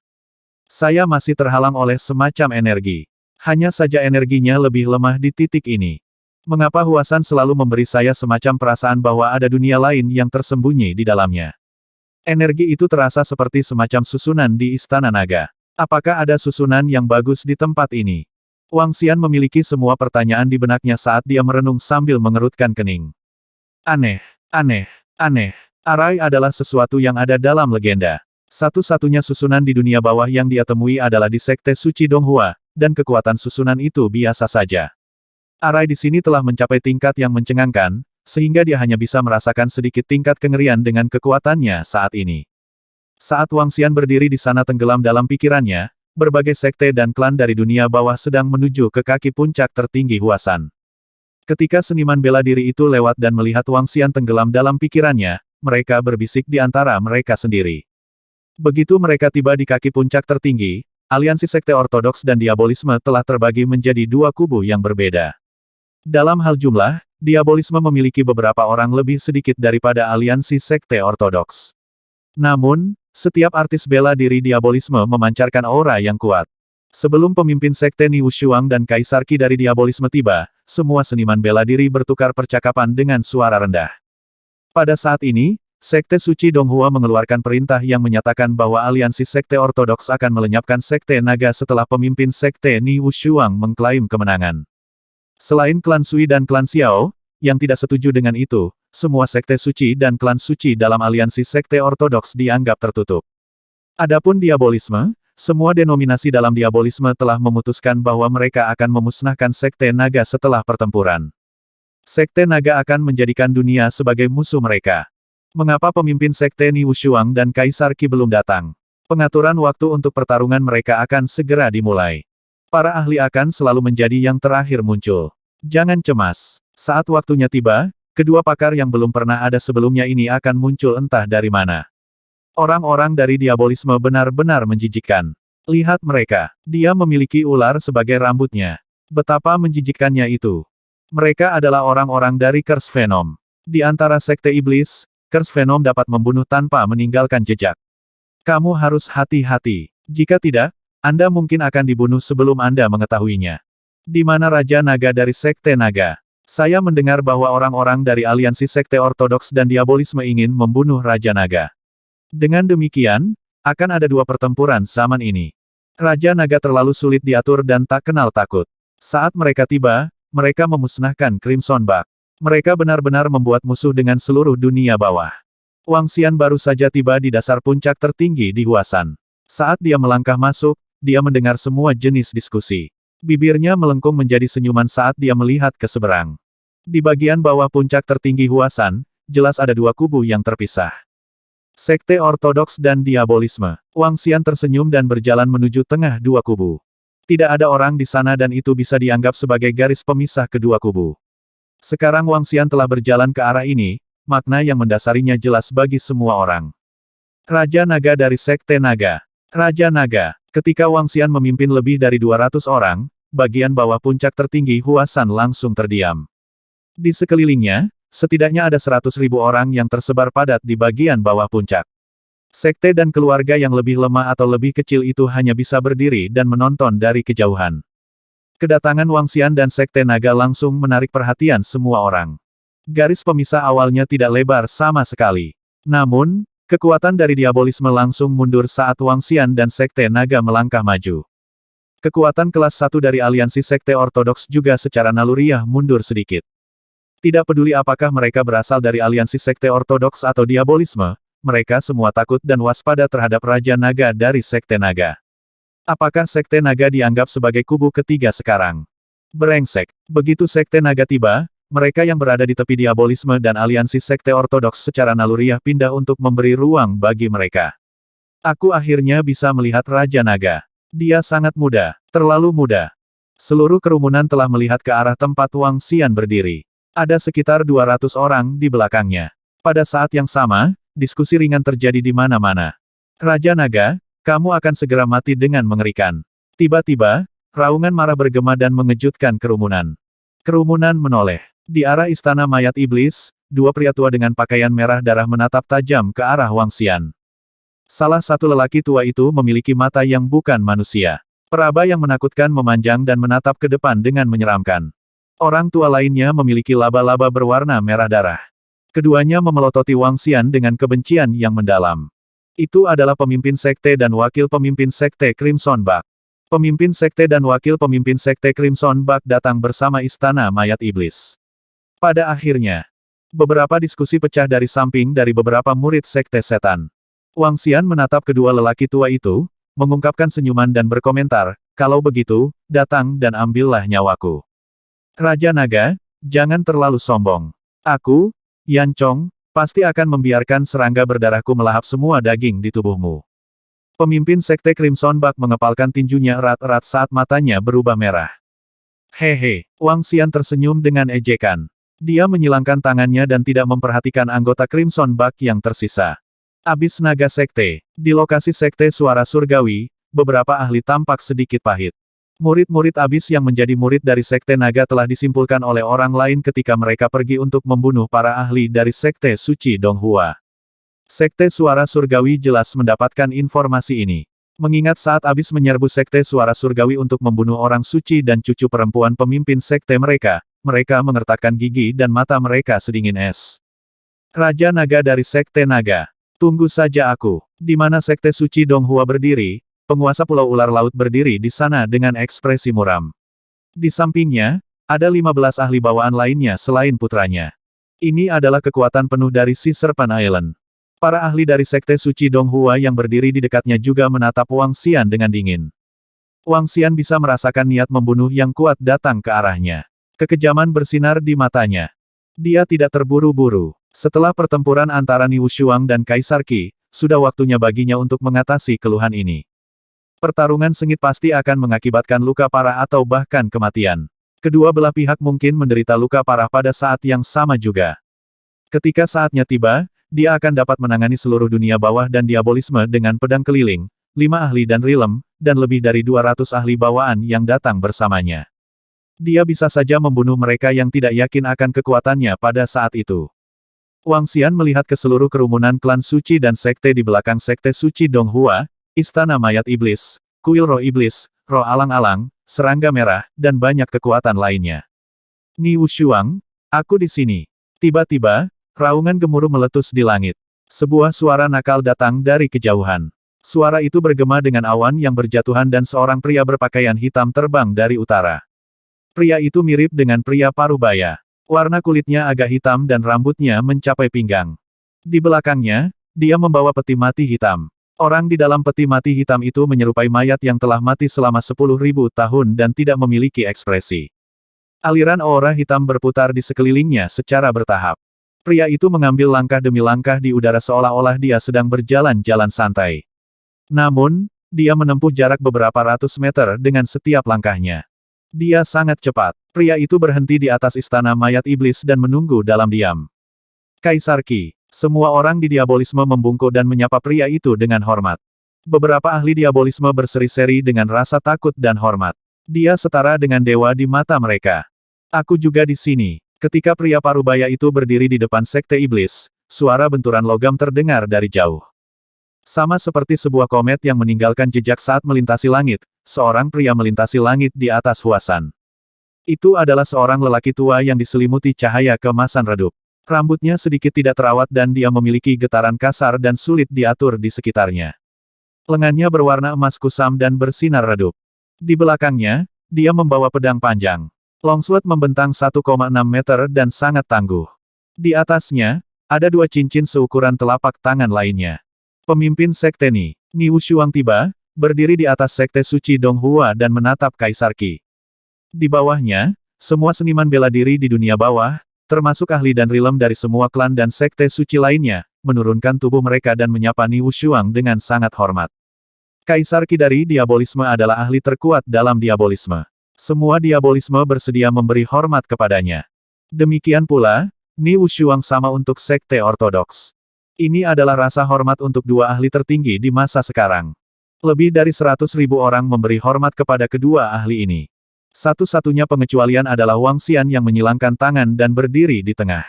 Saya masih terhalang oleh semacam energi. Hanya saja energinya lebih lemah di titik ini. Mengapa Huasan selalu memberi saya semacam perasaan bahwa ada dunia lain yang tersembunyi di dalamnya? Energi itu terasa seperti semacam susunan di Istana Naga. Apakah ada susunan yang bagus di tempat ini? Wang Xian memiliki semua pertanyaan di benaknya saat dia merenung sambil mengerutkan kening. Aneh, aneh, aneh. Arai adalah sesuatu yang ada dalam legenda. Satu-satunya susunan di dunia bawah yang dia temui adalah di Sekte Suci Donghua, dan kekuatan susunan itu biasa saja. Arai di sini telah mencapai tingkat yang mencengangkan, sehingga dia hanya bisa merasakan sedikit tingkat kengerian dengan kekuatannya saat ini. Saat Wang Xian berdiri di sana tenggelam dalam pikirannya, berbagai sekte dan klan dari dunia bawah sedang menuju ke kaki puncak tertinggi Huasan. Ketika seniman bela diri itu lewat dan melihat Wang Xian tenggelam dalam pikirannya, mereka berbisik di antara mereka sendiri. Begitu mereka tiba di kaki puncak tertinggi, aliansi sekte ortodoks dan diabolisme telah terbagi menjadi dua kubu yang berbeda. Dalam hal jumlah, diabolisme memiliki beberapa orang lebih sedikit daripada aliansi sekte ortodoks. Namun, setiap artis bela diri diabolisme memancarkan aura yang kuat. Sebelum pemimpin sekte Ni Wushuang dan Kaisar Qi dari diabolisme tiba, semua seniman bela diri bertukar percakapan dengan suara rendah. Pada saat ini, Sekte Suci Donghua mengeluarkan perintah yang menyatakan bahwa aliansi sekte ortodoks akan melenyapkan sekte naga setelah pemimpin sekte Ni Wushuang mengklaim kemenangan. Selain klan Sui dan klan Xiao, yang tidak setuju dengan itu, semua sekte suci dan klan suci dalam aliansi sekte ortodoks dianggap tertutup. Adapun diabolisme, semua denominasi dalam diabolisme telah memutuskan bahwa mereka akan memusnahkan sekte naga setelah pertempuran. Sekte naga akan menjadikan dunia sebagai musuh mereka. Mengapa pemimpin sekte Ni Wushuang dan Kaisar Qi belum datang? Pengaturan waktu untuk pertarungan mereka akan segera dimulai. Para ahli akan selalu menjadi yang terakhir muncul. Jangan cemas. Saat waktunya tiba, kedua pakar yang belum pernah ada sebelumnya ini akan muncul entah dari mana. Orang-orang dari diabolisme benar-benar menjijikkan. Lihat mereka. Dia memiliki ular sebagai rambutnya. Betapa menjijikkannya itu. Mereka adalah orang-orang dari Curse Venom. Di antara sekte iblis, Curse Venom dapat membunuh tanpa meninggalkan jejak. Kamu harus hati-hati. Jika tidak, Anda mungkin akan dibunuh sebelum Anda mengetahuinya. Di mana Raja Naga dari Sekte Naga? Saya mendengar bahwa orang-orang dari aliansi sekte ortodoks dan diabolisme ingin membunuh Raja Naga. Dengan demikian, akan ada dua pertempuran zaman ini. Raja Naga terlalu sulit diatur dan tak kenal takut. Saat mereka tiba, mereka memusnahkan Crimson Bug. Mereka benar-benar membuat musuh dengan seluruh dunia bawah. Wang Xian baru saja tiba di dasar puncak tertinggi di Huasan. Saat dia melangkah masuk, dia mendengar semua jenis diskusi. Bibirnya melengkung menjadi senyuman saat dia melihat ke seberang. Di bagian bawah puncak tertinggi Huasan, jelas ada dua kubu yang terpisah. Sekte Ortodoks dan Diabolisme. Wang Xian tersenyum dan berjalan menuju tengah dua kubu. Tidak ada orang di sana dan itu bisa dianggap sebagai garis pemisah kedua kubu. Sekarang Wang Xian telah berjalan ke arah ini, makna yang mendasarinya jelas bagi semua orang. Raja Naga dari Sekte Naga. Raja Naga. Ketika Wang Xian memimpin lebih dari 200 orang, bagian bawah puncak tertinggi Huasan langsung terdiam. Di sekelilingnya, setidaknya ada 100.000 orang yang tersebar padat di bagian bawah puncak. Sekte dan keluarga yang lebih lemah atau lebih kecil itu hanya bisa berdiri dan menonton dari kejauhan. Kedatangan Wang Xian dan Sekte Naga langsung menarik perhatian semua orang. Garis pemisah awalnya tidak lebar sama sekali. Namun, kekuatan dari Diabolisme langsung mundur saat Wang Xian dan Sekte Naga melangkah maju. Kekuatan kelas 1 dari aliansi Sekte Ortodoks juga secara naluriah mundur sedikit. Tidak peduli apakah mereka berasal dari aliansi Sekte Ortodoks atau Diabolisme, mereka semua takut dan waspada terhadap Raja Naga dari Sekte Naga. Apakah Sekte Naga dianggap sebagai kubu ketiga sekarang? Brengsek. Begitu Sekte Naga tiba, mereka yang berada di tepi Diabolisme dan aliansi Sekte Ortodoks secara naluriah pindah untuk memberi ruang bagi mereka. Aku akhirnya bisa melihat Raja Naga. Dia sangat muda, terlalu muda. Seluruh kerumunan telah melihat ke arah tempat Wang Xian berdiri. Ada sekitar 200 orang di belakangnya. Pada saat yang sama, diskusi ringan terjadi di mana-mana. Raja Naga, kamu akan segera mati dengan mengerikan. Tiba-tiba, raungan marah bergema dan mengejutkan kerumunan. Kerumunan menoleh. Di arah istana mayat iblis, dua pria tua dengan pakaian merah darah menatap tajam ke arah Wang Xian. Salah satu lelaki tua itu memiliki mata yang bukan manusia. Peraba yang menakutkan memanjang dan menatap ke depan dengan menyeramkan. Orang tua lainnya memiliki laba-laba berwarna merah darah. Keduanya memelototi Wang Xian dengan kebencian yang mendalam. Itu adalah pemimpin sekte dan wakil pemimpin sekte Crimson Bug. Pemimpin sekte dan wakil pemimpin sekte Crimson Bug datang bersama istana mayat iblis. Pada akhirnya, beberapa diskusi pecah dari samping dari beberapa murid sekte setan. Wang Xian menatap kedua lelaki tua itu, mengungkapkan senyuman dan berkomentar, kalau begitu, datang dan ambillah nyawaku. Raja Naga, jangan terlalu sombong. Aku, Yan Chong, pasti akan membiarkan serangga berdarahku melahap semua daging di tubuhmu. Pemimpin sekte Crimson Bug mengepalkan tinjunya erat-erat saat matanya berubah merah. Hehe, Wang Xian tersenyum dengan ejekan. Dia menyilangkan tangannya dan tidak memperhatikan anggota Crimson Bug yang tersisa. Abis Naga Sekte. Di lokasi Sekte Suara Surgawi, beberapa ahli tampak sedikit pahit. Murid-murid abis yang menjadi murid dari Sekte Naga telah disimpulkan oleh orang lain ketika mereka pergi untuk membunuh para ahli dari Sekte Suci Donghua. Sekte Suara Surgawi jelas mendapatkan informasi ini. Mengingat saat abis menyerbu Sekte Suara Surgawi untuk membunuh orang suci dan cucu perempuan pemimpin sekte mereka, mereka mengertakkan gigi dan mata mereka sedingin es. Raja Naga dari Sekte Naga. Tunggu saja aku. Di mana Sekte Suci Donghua berdiri, penguasa Pulau Ular Laut berdiri di sana dengan ekspresi muram. Di sampingnya, ada 15 ahli bawaan lainnya selain putranya. Ini adalah kekuatan penuh dari si Serpent Island. Para ahli dari Sekte Suci Donghua yang berdiri di dekatnya juga menatap Wang Xian dengan dingin. Wang Xian bisa merasakan niat membunuh yang kuat datang ke arahnya. Kekejaman bersinar di matanya. Dia tidak terburu-buru. Setelah pertempuran antara Niu Shuang dan Kaisar Qi, sudah waktunya baginya untuk mengatasi keluhan ini. Pertarungan sengit pasti akan mengakibatkan luka parah atau bahkan kematian. Kedua belah pihak mungkin menderita luka parah pada saat yang sama juga. Ketika saatnya tiba, dia akan dapat menangani seluruh dunia bawah dan diabolisme dengan pedang keliling, 5 ahli dan rilem, dan lebih dari 200 ahli bawaan yang datang bersamanya. Dia bisa saja membunuh mereka yang tidak yakin akan kekuatannya pada saat itu. Wang Xian melihat ke seluruh kerumunan klan suci dan sekte di belakang Sekte Suci Donghua, Istana Mayat Iblis, Kuil Roh Iblis, Roh Alang-Alang, Serangga Merah, dan banyak kekuatan lainnya. Niu Shuang, aku di sini. Tiba-tiba, raungan gemuruh meletus di langit. Sebuah suara nakal datang dari kejauhan. Suara itu bergema dengan awan yang berjatuhan dan seorang pria berpakaian hitam terbang dari utara. Pria itu mirip dengan pria Parubaya. Warna kulitnya agak hitam dan rambutnya mencapai pinggang. Di belakangnya, dia membawa peti mati hitam. Orang di dalam peti mati hitam itu menyerupai mayat yang telah mati selama 10.000 tahun dan tidak memiliki ekspresi. Aliran aura hitam berputar di sekelilingnya secara bertahap. Pria itu mengambil langkah demi langkah di udara seolah-olah dia sedang berjalan-jalan santai. Namun, dia menempuh jarak beberapa ratus meter dengan setiap langkahnya. Dia sangat cepat. Pria itu berhenti di atas istana mayat iblis dan menunggu dalam diam. Kaisar Qi. Semua orang di diabolisme membungkuk dan menyapa pria itu dengan hormat. Beberapa ahli diabolisme berseri-seri dengan rasa takut dan hormat. Dia setara dengan dewa di mata mereka. Aku juga di sini. Ketika pria Parubaya itu berdiri di depan sekte iblis, suara benturan logam terdengar dari jauh. Sama seperti sebuah komet yang meninggalkan jejak saat melintasi langit, seorang pria melintasi langit di atas Huasan. Itu adalah seorang lelaki tua yang diselimuti cahaya keemasan redup. Rambutnya sedikit tidak terawat dan dia memiliki getaran kasar dan sulit diatur di sekitarnya. Lengannya berwarna emas kusam dan bersinar redup. Di belakangnya, dia membawa pedang panjang. Longsword membentang 1,6 meter dan sangat tangguh. Di atasnya, ada dua cincin seukuran telapak tangan lainnya. Pemimpin sekte Ni Wushuang tiba, berdiri di atas sekte suci Donghua dan menatap Kaisar Qi. Di bawahnya, semua seniman bela diri di dunia bawah, termasuk ahli dan rilem dari semua klan dan sekte suci lainnya, menurunkan tubuh mereka dan menyapa Ni Wushuang dengan sangat hormat. Kaisar Qi dari diabolisme adalah ahli terkuat dalam diabolisme. Semua diabolisme bersedia memberi hormat kepadanya. Demikian pula, Ni Wushuang sama untuk sekte ortodoks. Ini adalah rasa hormat untuk dua ahli tertinggi di masa sekarang. Lebih dari 100.000 orang memberi hormat kepada kedua ahli ini. Satu-satunya pengecualian adalah Wang Xian yang menyilangkan tangan dan berdiri di tengah.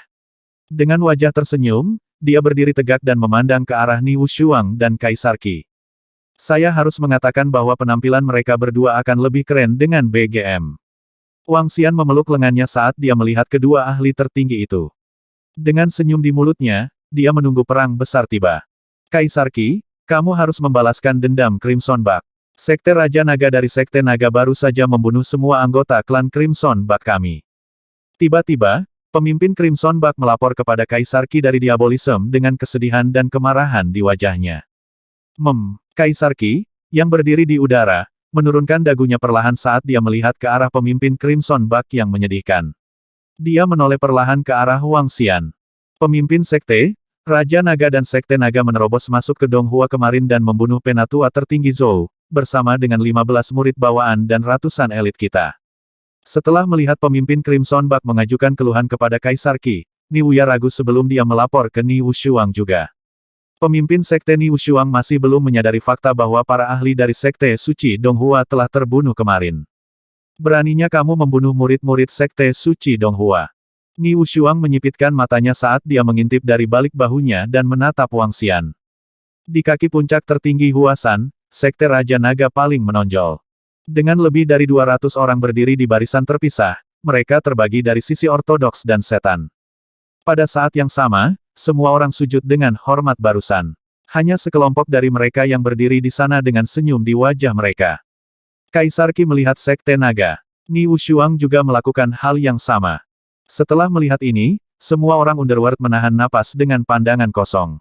Dengan wajah tersenyum, dia berdiri tegak dan memandang ke arah Ni Wushuang dan Kaisar Qi. Saya harus mengatakan bahwa penampilan mereka berdua akan lebih keren dengan BGM. Wang Xian memeluk lengannya saat dia melihat kedua ahli tertinggi itu. Dengan senyum di mulutnya, dia menunggu perang besar tiba. Kaisar Qi, kamu harus membalaskan dendam Crimson Bug. Sekte Raja Naga dari Sekte Naga baru saja membunuh semua anggota klan Crimson Bug kami. Tiba-tiba, pemimpin Crimson Bug melapor kepada Kaisar Qi dari Diabolism dengan kesedihan dan kemarahan di wajahnya. Kaisar Qi, yang berdiri di udara, menurunkan dagunya perlahan saat dia melihat ke arah pemimpin Crimson Bug yang menyedihkan. Dia menoleh perlahan ke arah Wang Xian. Pemimpin Sekte Raja Naga dan Sekte Naga menerobos masuk ke Donghua kemarin dan membunuh penatua tertinggi Zhou, bersama dengan 15 murid bawaan dan ratusan elit kita. Setelah melihat pemimpin Crimson Bug mengajukan keluhan kepada Kaisar Qi, Ni Wuya ragu sebelum dia melapor ke Ni Wushuang juga. Pemimpin Sekte Ni Wushuang masih belum menyadari fakta bahwa para ahli dari Sekte Suci Donghua telah terbunuh kemarin. Beraninya kamu membunuh murid-murid Sekte Suci Donghua. Ni Wushuang menyipitkan matanya saat dia mengintip dari balik bahunya dan menatap Wang Xian. Di kaki puncak tertinggi Huasan, Sekte Raja Naga paling menonjol. Dengan lebih dari 200 orang berdiri di barisan terpisah, mereka terbagi dari sisi ortodoks dan setan. Pada saat yang sama, semua orang sujud dengan hormat barusan. Hanya sekelompok dari mereka yang berdiri di sana dengan senyum di wajah mereka. Kaisar Qi melihat Sekte Naga. Ni Wushuang juga melakukan hal yang sama. Setelah melihat ini, semua orang Underworld menahan napas dengan pandangan kosong.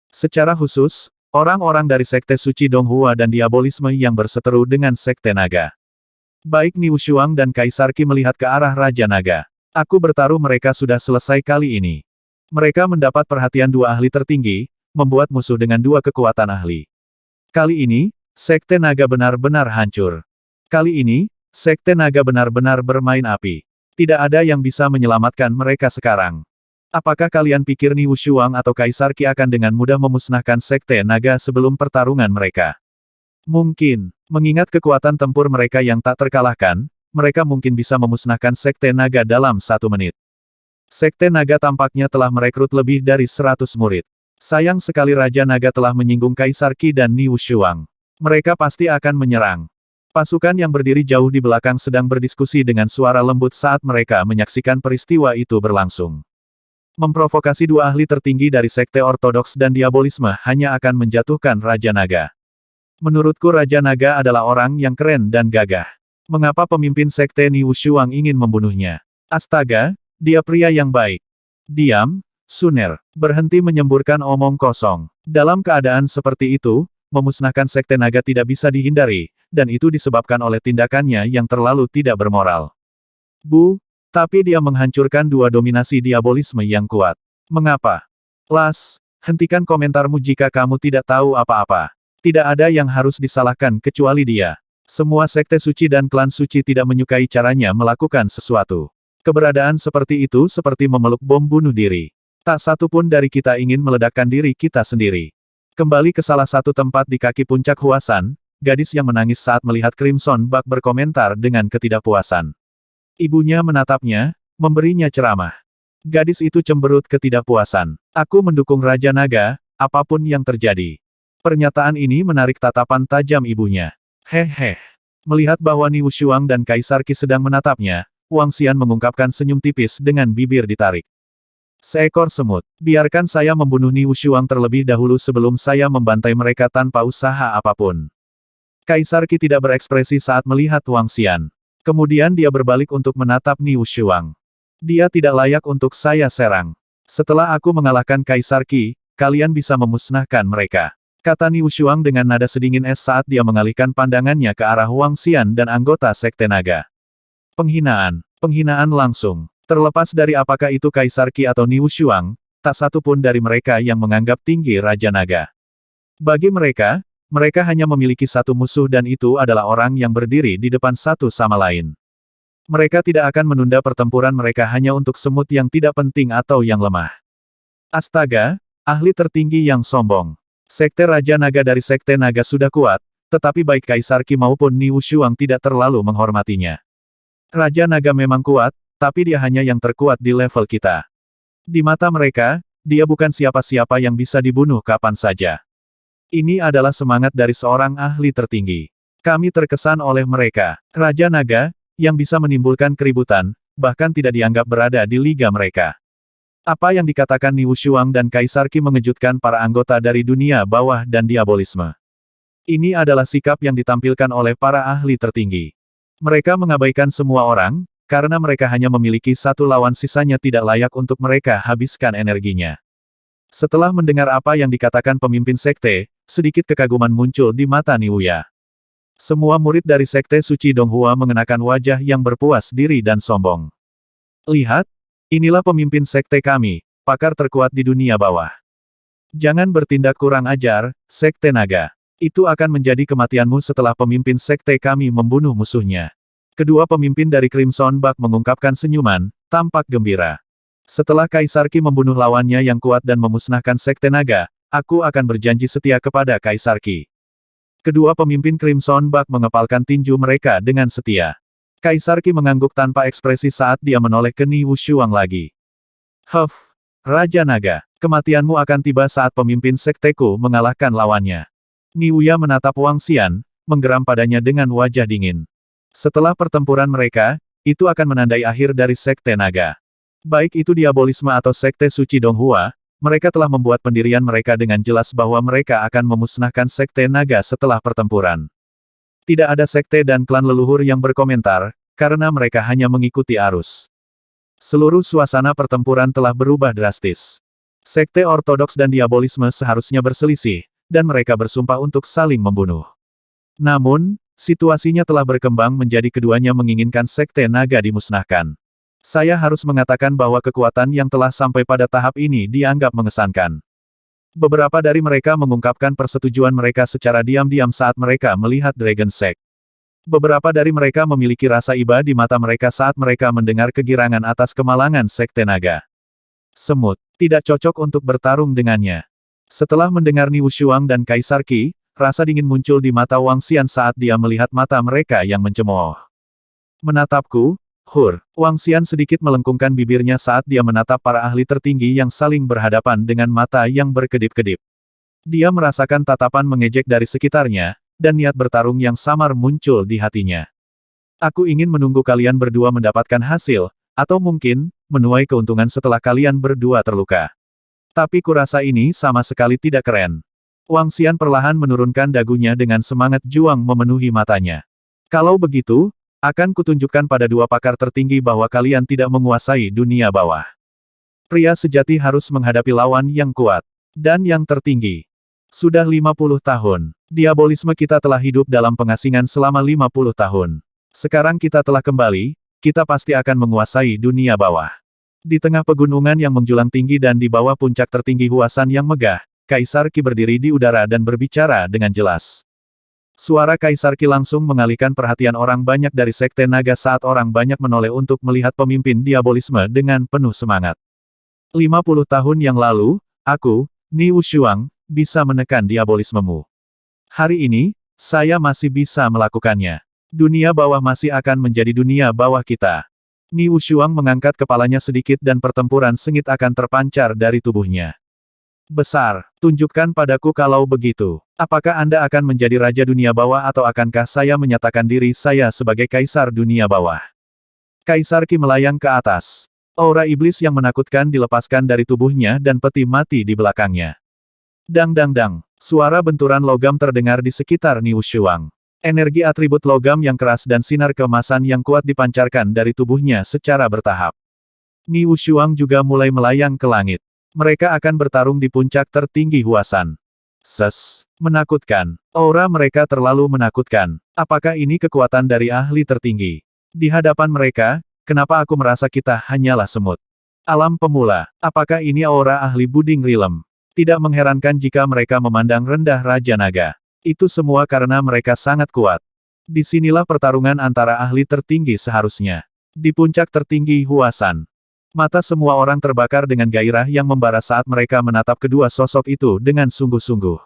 Secara khusus, orang-orang dari Sekte Suci Donghua dan Diabolisme yang berseteru dengan Sekte Naga. Baik Ni Wushuang dan Kaisar Qi melihat ke arah Raja Naga. Aku bertaruh mereka sudah selesai kali ini. Mereka mendapat perhatian dua ahli tertinggi, membuat musuh dengan dua kekuatan ahli. Kali ini, Sekte Naga benar-benar hancur. Kali ini, Sekte Naga benar-benar bermain api. Tidak ada yang bisa menyelamatkan mereka sekarang. Apakah kalian pikir Ni Wushuang atau Kaisar Qi akan dengan mudah memusnahkan Sekte Naga sebelum pertarungan mereka? Mungkin, mengingat kekuatan tempur mereka yang tak terkalahkan, mereka mungkin bisa memusnahkan Sekte Naga dalam 1 menit. Sekte Naga tampaknya telah merekrut lebih dari 100 murid. Sayang sekali Raja Naga telah menyinggung Kaisar Qi dan Ni Wushuang. Mereka pasti akan menyerang. Pasukan yang berdiri jauh di belakang sedang berdiskusi dengan suara lembut saat mereka menyaksikan peristiwa itu berlangsung. Memprovokasi dua ahli tertinggi dari Sekte Ortodoks dan Diabolisme hanya akan menjatuhkan Raja Naga. Menurutku Raja Naga adalah orang yang keren dan gagah. Mengapa pemimpin sekte Niu Shuang ingin membunuhnya? Astaga, dia pria yang baik. Diam, Suner. Berhenti menyemburkan omong kosong. Dalam keadaan seperti itu, memusnahkan sekte naga tidak bisa dihindari, dan itu disebabkan oleh tindakannya yang terlalu tidak bermoral. Tapi dia menghancurkan dua dominasi diabolisme yang kuat. Mengapa? Las, hentikan komentarmu jika kamu tidak tahu apa-apa. Tidak ada yang harus disalahkan kecuali dia. Semua sekte suci dan klan suci tidak menyukai caranya melakukan sesuatu. Keberadaan seperti itu seperti memeluk bom bunuh diri. Tak satu pun dari kita ingin meledakkan diri kita sendiri. Kembali ke salah satu tempat di kaki puncak Huasan, gadis yang menangis saat melihat Crimson Bug berkomentar dengan ketidakpuasan. Ibunya menatapnya, memberinya ceramah. Gadis itu cemberut ketidakpuasan. Aku mendukung Raja Naga, apapun yang terjadi. Pernyataan ini menarik tatapan tajam ibunya. Hehe. Melihat bahwa Niu Shuang dan Kaisar Qi sedang menatapnya, Wang Xian mengungkapkan senyum tipis dengan bibir ditarik. Seekor semut. Biarkan saya membunuh Niu Shuang terlebih dahulu sebelum saya membantai mereka tanpa usaha apapun. Kaisar Qi tidak berekspresi saat melihat Wang Xian. Kemudian dia berbalik untuk menatap Niu Shuang. Dia tidak layak untuk saya serang. Setelah aku mengalahkan Kaisar Qi, kalian bisa memusnahkan mereka. Kata Niu Shuang dengan nada sedingin es saat dia mengalihkan pandangannya ke arah Wang Xian dan anggota Sekte Naga. Penghinaan langsung. Terlepas dari apakah itu Kaisar Qi atau Niu Shuang, tak satu pun dari mereka yang menganggap tinggi Raja Naga. Bagi mereka, mereka hanya memiliki satu musuh dan itu adalah orang yang berdiri di depan satu sama lain. Mereka tidak akan menunda pertempuran mereka hanya untuk semut yang tidak penting atau yang lemah. Astaga, ahli tertinggi yang sombong. Sekte Raja Naga dari Sekte Naga sudah kuat, tetapi baik Kaisar Qi maupun Niu Shuang tidak terlalu menghormatinya. Raja Naga memang kuat, tapi dia hanya yang terkuat di level kita. Di mata mereka, dia bukan siapa-siapa yang bisa dibunuh kapan saja. Ini adalah semangat dari seorang ahli tertinggi. Kami terkesan oleh mereka. Raja Naga, yang bisa menimbulkan keributan, bahkan tidak dianggap berada di liga mereka. Apa yang dikatakan Niu Shuang dan Kaisar Qi mengejutkan para anggota dari dunia bawah dan diabolisme. Ini adalah sikap yang ditampilkan oleh para ahli tertinggi. Mereka mengabaikan semua orang, karena mereka hanya memiliki satu lawan sisanya tidak layak untuk mereka habiskan energinya. Setelah mendengar apa yang dikatakan pemimpin sekte, sedikit kekaguman muncul di mata Niuya. Semua murid dari sekte suci Donghua mengenakan wajah yang berpuas diri dan sombong. Lihat, inilah pemimpin sekte kami, pakar terkuat di dunia bawah. Jangan bertindak kurang ajar, Sekte Naga. Itu akan menjadi kematianmu setelah pemimpin sekte kami membunuh musuhnya. Kedua pemimpin dari Crimson Bug mengungkapkan senyuman, tampak gembira. Setelah Kaisar Qi membunuh lawannya yang kuat dan memusnahkan Sekte Naga, aku akan berjanji setia kepada Kaisar Qi. Kedua pemimpin Crimson Bug mengepalkan tinju mereka dengan setia. Kaisar Qi mengangguk tanpa ekspresi saat dia menoleh ke Niu Shuang lagi. Huff, Raja Naga, kematianmu akan tiba saat pemimpin sekteku mengalahkan lawannya. Niuya menatap Wang Xian, menggeram padanya dengan wajah dingin. Setelah pertempuran mereka, itu akan menandai akhir dari Sekte Naga. Baik itu diabolisme atau Sekte Suci Donghua, mereka telah membuat pendirian mereka dengan jelas bahwa mereka akan memusnahkan Sekte Naga setelah pertempuran. Tidak ada sekte dan klan leluhur yang berkomentar, karena mereka hanya mengikuti arus. Seluruh suasana pertempuran telah berubah drastis. Sekte ortodoks dan diabolisme seharusnya berselisih, dan mereka bersumpah untuk saling membunuh. Namun, situasinya telah berkembang menjadi keduanya menginginkan Sekte Naga dimusnahkan. Saya harus mengatakan bahwa kekuatan yang telah sampai pada tahap ini dianggap mengesankan. Beberapa dari mereka mengungkapkan persetujuan mereka secara diam-diam saat mereka melihat Dragon Sect. Beberapa dari mereka memiliki rasa iba di mata mereka saat mereka mendengar kegirangan atas kemalangan Sekte Naga. Semut, tidak cocok untuk bertarung dengannya. Setelah mendengar Niu Shuang dan Kaisar Qi, rasa dingin muncul di mata Wang Xian saat dia melihat mata mereka yang mencemooh. Menatapku, Hur. Wang Xian sedikit melengkungkan bibirnya saat dia menatap para ahli tertinggi yang saling berhadapan dengan mata yang berkedip-kedip. Dia merasakan tatapan mengejek dari sekitarnya, dan niat bertarung yang samar muncul di hatinya. Aku ingin menunggu kalian berdua mendapatkan hasil, atau mungkin, menuai keuntungan setelah kalian berdua terluka. Tapi kurasa ini sama sekali tidak keren. Wang Xian perlahan menurunkan dagunya dengan semangat juang memenuhi matanya. Kalau begitu, akan kutunjukkan pada dua pakar tertinggi bahwa kalian tidak menguasai dunia bawah. Pria sejati harus menghadapi lawan yang kuat. Dan yang tertinggi. Sudah 50 tahun. Diabolisme kita telah hidup dalam pengasingan selama 50 tahun. Sekarang kita telah kembali, kita pasti akan menguasai dunia bawah. Di tengah pegunungan yang menjulang tinggi dan di bawah puncak tertinggi Huasan yang megah, Kaisar Qi berdiri di udara dan berbicara dengan jelas. Suara Kaisar Qi langsung mengalihkan perhatian orang banyak dari Sekte Naga saat orang banyak menoleh untuk melihat pemimpin diabolisme dengan penuh semangat. 50 tahun yang lalu, aku, Ni Wushuang, bisa menekan diabolismemu. Hari ini, saya masih bisa melakukannya. Dunia bawah masih akan menjadi dunia bawah kita. Ni Wushuang mengangkat kepalanya sedikit dan pertempuran sengit akan terpancar dari tubuhnya. Besar, tunjukkan padaku kalau begitu. Apakah Anda akan menjadi raja dunia bawah atau akankah saya menyatakan diri saya sebagai kaisar dunia bawah? Kaisar Qi melayang ke atas. Aura iblis yang menakutkan dilepaskan dari tubuhnya dan peti mati di belakangnya. Dang dang dang, suara benturan logam terdengar di sekitar Ni Wushuang. Energi atribut logam yang keras dan sinar keemasan yang kuat dipancarkan dari tubuhnya secara bertahap. Ni Wushuang juga mulai melayang ke langit. Mereka akan bertarung di puncak tertinggi Huasan. Menakutkan. Aura mereka terlalu menakutkan. Apakah ini kekuatan dari ahli tertinggi? Di hadapan mereka, kenapa aku merasa kita hanyalah semut? Alam pemula, apakah ini aura ahli Buding Rilem? Tidak mengherankan jika mereka memandang rendah Raja Naga. Itu semua karena mereka sangat kuat. Disinilah pertarungan antara ahli tertinggi seharusnya. Di puncak tertinggi Huasan. Mata semua orang terbakar dengan gairah yang membara saat mereka menatap kedua sosok itu dengan sungguh-sungguh.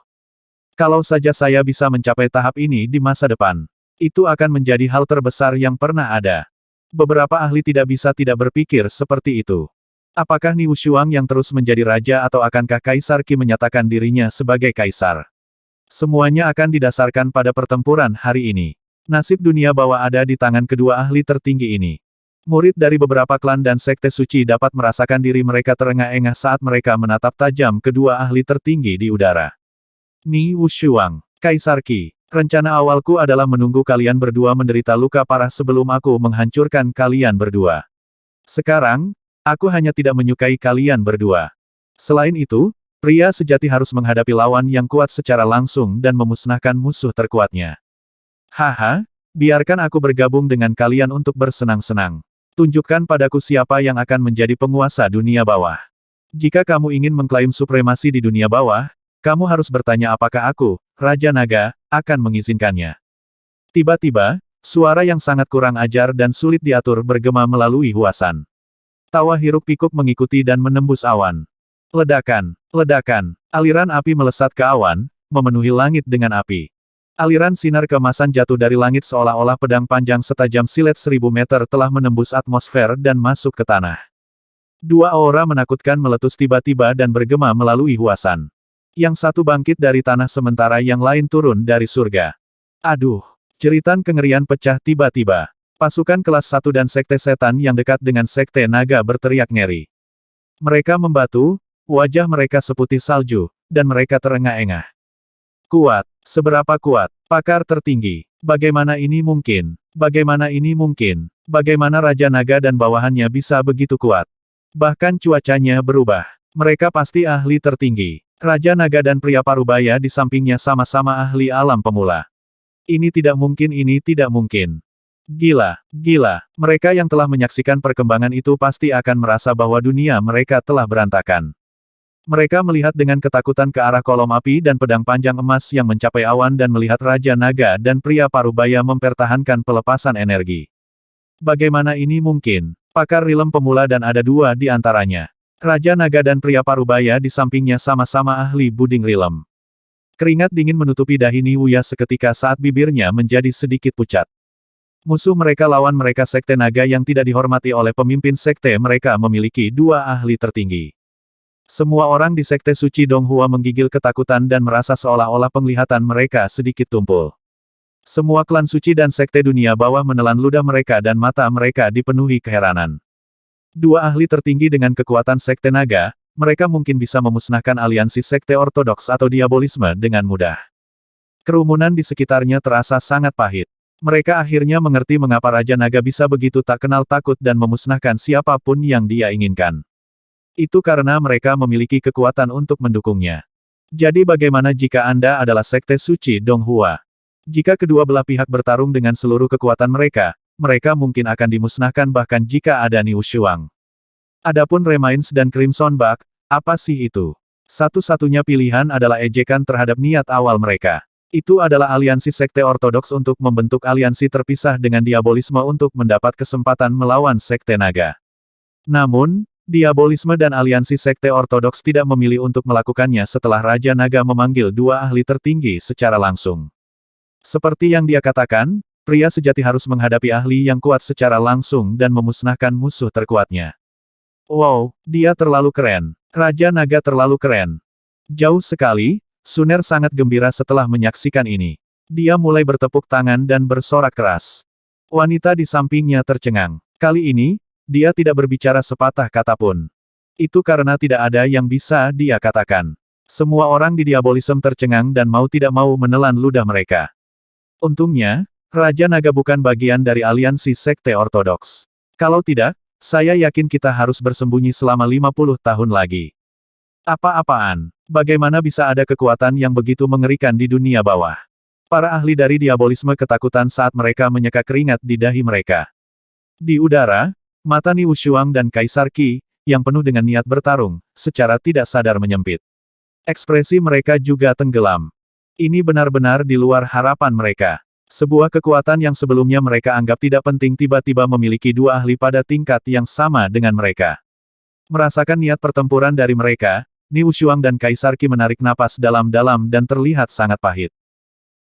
Kalau saja saya bisa mencapai tahap ini di masa depan, itu akan menjadi hal terbesar yang pernah ada. Beberapa ahli tidak bisa tidak berpikir seperti itu. Apakah Ni Wushuang yang terus menjadi raja atau akankah Kaisar Qi menyatakan dirinya sebagai kaisar? Semuanya akan didasarkan pada pertempuran hari ini. Nasib dunia bawah ada di tangan kedua ahli tertinggi ini. Murid dari beberapa klan dan sekte suci dapat merasakan diri mereka terengah-engah saat mereka menatap tajam kedua ahli tertinggi di udara. Ni Wushuang, Kaisar Qi, rencana awalku adalah menunggu kalian berdua menderita luka parah sebelum aku menghancurkan kalian berdua. Sekarang, aku hanya tidak menyukai kalian berdua. Selain itu, pria sejati harus menghadapi lawan yang kuat secara langsung dan memusnahkan musuh terkuatnya. Haha, biarkan aku bergabung dengan kalian untuk bersenang-senang. Tunjukkan padaku siapa yang akan menjadi penguasa dunia bawah. Jika kamu ingin mengklaim supremasi di dunia bawah, kamu harus bertanya apakah aku, Raja Naga, akan mengizinkannya. Tiba-tiba, suara yang sangat kurang ajar dan sulit diatur bergema melalui Huasan. Tawa hiruk-pikuk mengikuti dan menembus awan. Ledakan, ledakan, aliran api melesat ke awan, memenuhi langit dengan api. Aliran sinar keemasan jatuh dari langit seolah-olah pedang panjang setajam silet 1000 meter telah menembus atmosfer dan masuk ke tanah. Dua aura menakutkan meletus tiba-tiba dan bergema melalui Huasan. Yang satu bangkit dari tanah sementara yang lain turun dari surga. Aduh! Jeritan kengerian pecah tiba-tiba. Pasukan kelas 1 dan sekte setan yang dekat dengan sekte naga berteriak ngeri. Mereka membatu, wajah mereka seputih salju, dan mereka terengah-engah. Kuat, seberapa kuat, pakar tertinggi. Bagaimana ini mungkin? Bagaimana ini mungkin? Bagaimana Raja Naga dan bawahannya bisa begitu kuat? Bahkan cuacanya berubah. Mereka pasti ahli tertinggi. Raja Naga dan pria parubaya di sampingnya sama-sama ahli alam pemula. Ini tidak mungkin, ini tidak mungkin. Gila, gila. Mereka yang telah menyaksikan perkembangan itu pasti akan merasa bahwa dunia mereka telah berantakan. Mereka melihat dengan ketakutan ke arah kolom api dan pedang panjang emas yang mencapai awan dan melihat Raja Naga dan pria parubaya mempertahankan pelepasan energi. Bagaimana ini mungkin? Pakar rilem pemula dan ada dua di antaranya. Raja Naga dan pria parubaya di sampingnya sama-sama ahli Buding Rilem. Keringat dingin menutupi dahi Niwuya seketika saat bibirnya menjadi sedikit pucat. Musuh mereka lawan mereka sekte naga yang tidak dihormati oleh pemimpin sekte mereka memiliki dua ahli tertinggi. Semua orang di sekte suci Donghua menggigil ketakutan dan merasa seolah-olah penglihatan mereka sedikit tumpul. Semua klan suci dan sekte dunia bawah menelan ludah mereka dan mata mereka dipenuhi keheranan. Dua ahli tertinggi dengan kekuatan sekte naga, mereka mungkin bisa memusnahkan aliansi sekte ortodoks atau diabolisme dengan mudah. Kerumunan di sekitarnya terasa sangat pahit. Mereka akhirnya mengerti mengapa Raja Naga bisa begitu tak kenal takut dan memusnahkan siapapun yang dia inginkan. Itu karena mereka memiliki kekuatan untuk mendukungnya. Jadi bagaimana jika Anda adalah sekte suci Donghua? Jika kedua belah pihak bertarung dengan seluruh kekuatan mereka, mereka mungkin akan dimusnahkan bahkan jika ada Niu Shuang. Adapun Remains dan Crimson Bug, apa sih itu? Satu-satunya pilihan adalah ejekan terhadap niat awal mereka. Itu adalah aliansi sekte ortodoks untuk membentuk aliansi terpisah dengan diabolisme untuk mendapat kesempatan melawan sekte naga. Namun, diabolisme dan aliansi sekte ortodoks tidak memilih untuk melakukannya setelah Raja Naga memanggil dua ahli tertinggi secara langsung. Seperti yang dia katakan, pria sejati harus menghadapi ahli yang kuat secara langsung dan memusnahkan musuh terkuatnya. Wow, dia terlalu keren. Raja Naga terlalu keren. Jauh sekali, Suner sangat gembira setelah menyaksikan ini. Dia mulai bertepuk tangan dan bersorak keras. Wanita di sampingnya tercengang. Kali ini, dia tidak berbicara sepatah kata pun. Itu karena tidak ada yang bisa dia katakan. Semua orang di diabolisme tercengang dan mau tidak mau menelan ludah mereka. Untungnya, Raja Naga bukan bagian dari aliansi sekte ortodoks. Kalau tidak, saya yakin kita harus bersembunyi selama 50 tahun lagi. Apa-apaan? Bagaimana bisa ada kekuatan yang begitu mengerikan di dunia bawah? Para ahli dari diabolisme ketakutan saat mereka menyeka keringat di dahi mereka. Di udara, mata Niu Shuang dan Kaisar Qi, yang penuh dengan niat bertarung, secara tidak sadar menyempit. Ekspresi mereka juga tenggelam. Ini benar-benar di luar harapan mereka. Sebuah kekuatan yang sebelumnya mereka anggap tidak penting tiba-tiba memiliki dua ahli pada tingkat yang sama dengan mereka. Merasakan niat pertempuran dari mereka, Niu Shuang dan Kaisar Qi menarik napas dalam-dalam dan terlihat sangat pahit.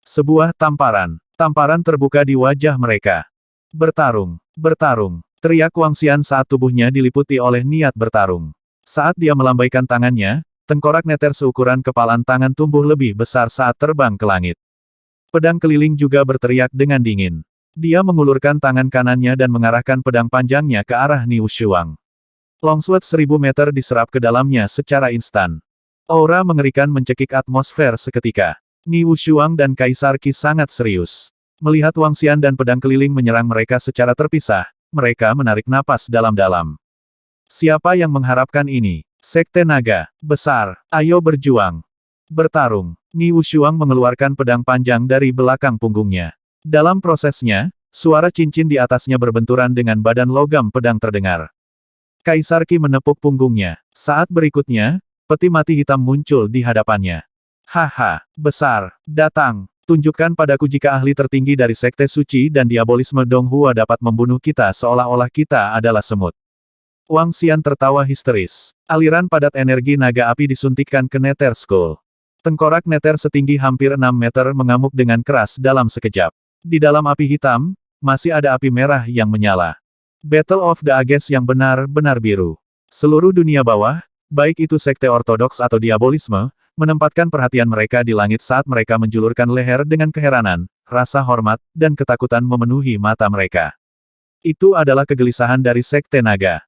Sebuah tamparan. Tamparan terbuka di wajah mereka. Bertarung. Bertarung. Teriak Wang Xian saat tubuhnya diliputi oleh niat bertarung. Saat dia melambaikan tangannya, tengkorak neter seukuran kepalan tangan tumbuh lebih besar saat terbang ke langit. Pedang keliling juga berteriak dengan dingin. Dia mengulurkan tangan kanannya dan mengarahkan pedang panjangnya ke arah Niu Shuang. Longsword 1000 meter diserap ke dalamnya secara instan. Aura mengerikan mencekik atmosfer seketika. Niu Shuang dan Kaisar Qi sangat serius. Melihat Wang Xian dan pedang keliling menyerang mereka secara terpisah, mereka menarik napas dalam-dalam. Siapa yang mengharapkan ini? Sekte Naga, besar, ayo berjuang. Bertarung. Niu Shuang mengeluarkan pedang panjang dari belakang punggungnya. Dalam prosesnya, suara cincin di atasnya berbenturan dengan badan logam pedang terdengar. Kaisar Qi menepuk punggungnya. Saat berikutnya, peti mati hitam muncul di hadapannya. Haha, besar, datang. Tunjukkan padaku jika ahli tertinggi dari sekte suci dan diabolisme Donghua dapat membunuh kita seolah-olah kita adalah semut. Wang Xian tertawa histeris. Aliran padat energi naga api disuntikkan ke Nether Skull. Tengkorak Nether setinggi hampir 6 meter mengamuk dengan keras dalam sekejap. Di dalam api hitam, masih ada api merah yang menyala. Battle of the Ages yang benar-benar biru. Seluruh dunia bawah, baik itu sekte ortodoks atau diabolisme, menempatkan perhatian mereka di langit saat mereka menjulurkan leher dengan keheranan, rasa hormat, dan ketakutan memenuhi mata mereka. Itu adalah kegelisahan dari sekte naga.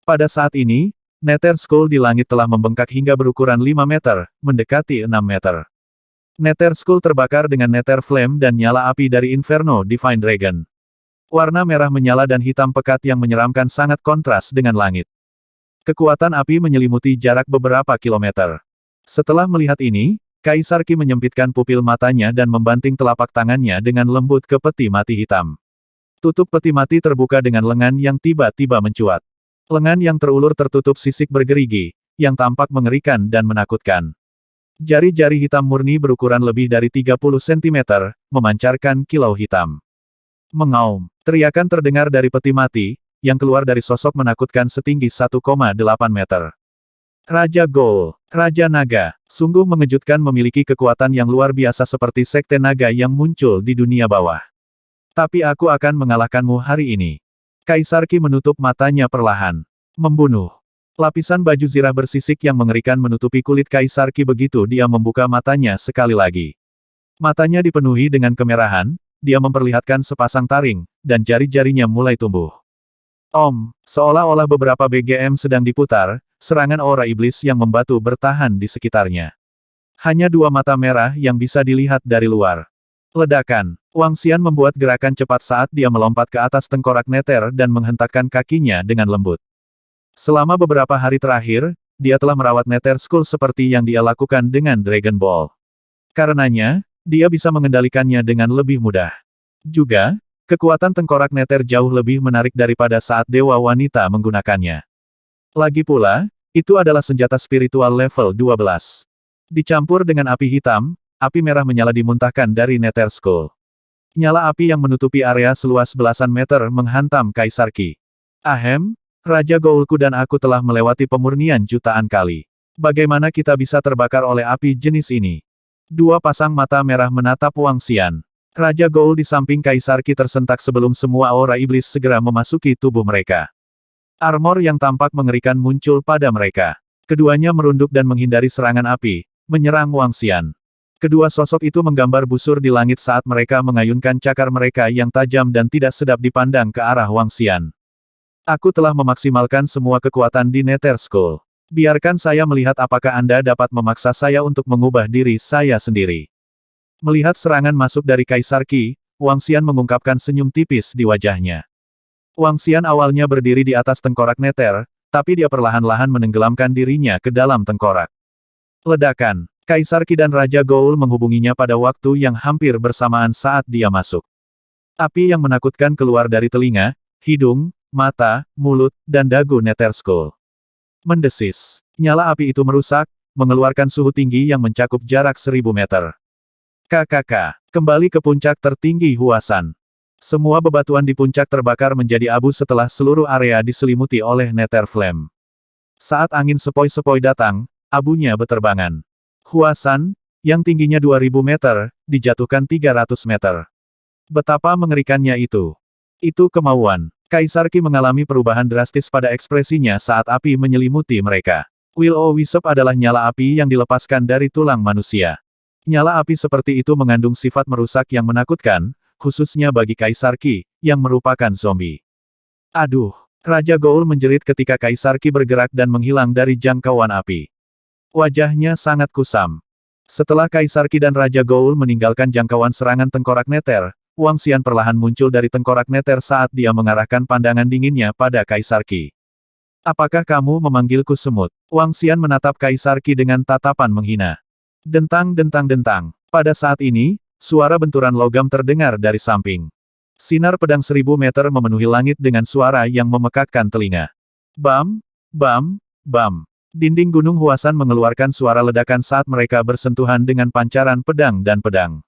Pada saat ini, Nether Skull di langit telah membengkak hingga berukuran 5 meter, mendekati 6 meter. Nether Skull terbakar dengan Nether Flame dan nyala api dari Inferno Divine Dragon. Warna merah menyala dan hitam pekat yang menyeramkan sangat kontras dengan langit. Kekuatan api menyelimuti jarak beberapa kilometer. Setelah melihat ini, Kaisar Qi menyempitkan pupil matanya dan membanting telapak tangannya dengan lembut ke peti mati hitam. Tutup peti mati terbuka dengan lengan yang tiba-tiba mencuat. Lengan yang terulur tertutup sisik bergerigi, yang tampak mengerikan dan menakutkan. Jari-jari hitam murni berukuran lebih dari 30 cm, memancarkan kilau hitam. Mengaum, teriakan terdengar dari peti mati, yang keluar dari sosok menakutkan setinggi 1,8 meter. Raja Ghoul, Raja Naga, sungguh mengejutkan memiliki kekuatan yang luar biasa seperti Sekte Naga yang muncul di dunia bawah. Tapi aku akan mengalahkanmu hari ini. Kaisar Qi menutup matanya perlahan. Membunuh. Lapisan baju zirah bersisik yang mengerikan menutupi kulit Kaisar Qi begitu dia membuka matanya sekali lagi. Matanya dipenuhi dengan kemerahan, dia memperlihatkan sepasang taring, dan jari-jarinya mulai tumbuh. Seolah-olah beberapa BGM sedang diputar, serangan aura iblis yang membatu bertahan di sekitarnya. Hanya dua mata merah yang bisa dilihat dari luar. Ledakan. Wang Xian membuat gerakan cepat saat dia melompat ke atas tengkorak Nether dan menghentakkan kakinya dengan lembut. Selama beberapa hari terakhir, dia telah merawat Nether Skull seperti yang dia lakukan dengan Dragon Ball. Karenanya, dia bisa mengendalikannya dengan lebih mudah. Juga, kekuatan tengkorak Nether jauh lebih menarik daripada saat Dewa Wanita menggunakannya. Lagi pula, itu adalah senjata spiritual level 12. Dicampur dengan api hitam, api merah menyala dimuntahkan dari Nether Skull. Nyala api yang menutupi area seluas belasan meter menghantam Kaisar Qi. Ahem, Raja Goulku dan aku telah melewati pemurnian jutaan kali. Bagaimana kita bisa terbakar oleh api jenis ini? Dua pasang mata merah menatap Wang Xian. Raja Goul di samping Kaisar Qi tersentak sebelum semua aura iblis segera memasuki tubuh mereka. Armor yang tampak mengerikan muncul pada mereka. Keduanya merunduk dan menghindari serangan api, menyerang Wang Xian. Kedua sosok itu menggambar busur di langit saat mereka mengayunkan cakar mereka yang tajam dan tidak sedap dipandang ke arah Wang Xian. Aku telah memaksimalkan semua kekuatan di Nether Skull. Biarkan saya melihat apakah Anda dapat memaksa saya untuk mengubah diri saya sendiri. Melihat serangan masuk dari Kaisar Qi, Wang Xian mengungkapkan senyum tipis di wajahnya. Wang Xian awalnya berdiri di atas tengkorak Nether, tapi dia perlahan-lahan menenggelamkan dirinya ke dalam tengkorak. Ledakan. Kaisar Qi dan Raja Goul menghubunginya pada waktu yang hampir bersamaan saat dia masuk. Api yang menakutkan keluar dari telinga, hidung, mata, mulut, dan dagu Nether Skull. Mendesis. Nyala api itu merusak, mengeluarkan suhu tinggi yang mencakup jarak 1000 meter. KKK. Kembali ke puncak tertinggi Huasan. Semua bebatuan di puncak terbakar menjadi abu setelah seluruh area diselimuti oleh Nether Flame. Saat angin sepoi-sepoi datang, abunya beterbangan. Huasan, yang tingginya 2000 meter, dijatuhkan 300 meter. Betapa mengerikannya itu. Itu kemauan. Kaisar Qi mengalami perubahan drastis pada ekspresinya saat api menyelimuti mereka. Will-O-Wisp adalah nyala api yang dilepaskan dari tulang manusia. Nyala api seperti itu mengandung sifat merusak yang menakutkan, khususnya bagi Kaisar Qi, yang merupakan zombie. Aduh! Raja Goul menjerit ketika Kaisar Qi bergerak dan menghilang dari jangkauan api. Wajahnya sangat kusam. Setelah Kaisar Qi dan Raja Goul meninggalkan jangkauan serangan tengkorak Nether, Wang Xian perlahan muncul dari tengkorak Nether saat dia mengarahkan pandangan dinginnya pada Kaisar Qi. Apakah kamu memanggilku semut? Wang Xian menatap Kaisar Qi dengan tatapan menghina. Dentang-dentang-dentang. Pada saat ini, suara benturan logam terdengar dari samping. Sinar pedang 1000 meter memenuhi langit dengan suara yang memekakkan telinga. Bam, bam, bam. Dinding Gunung Huasan mengeluarkan suara ledakan saat mereka bersentuhan dengan pancaran pedang dan pedang.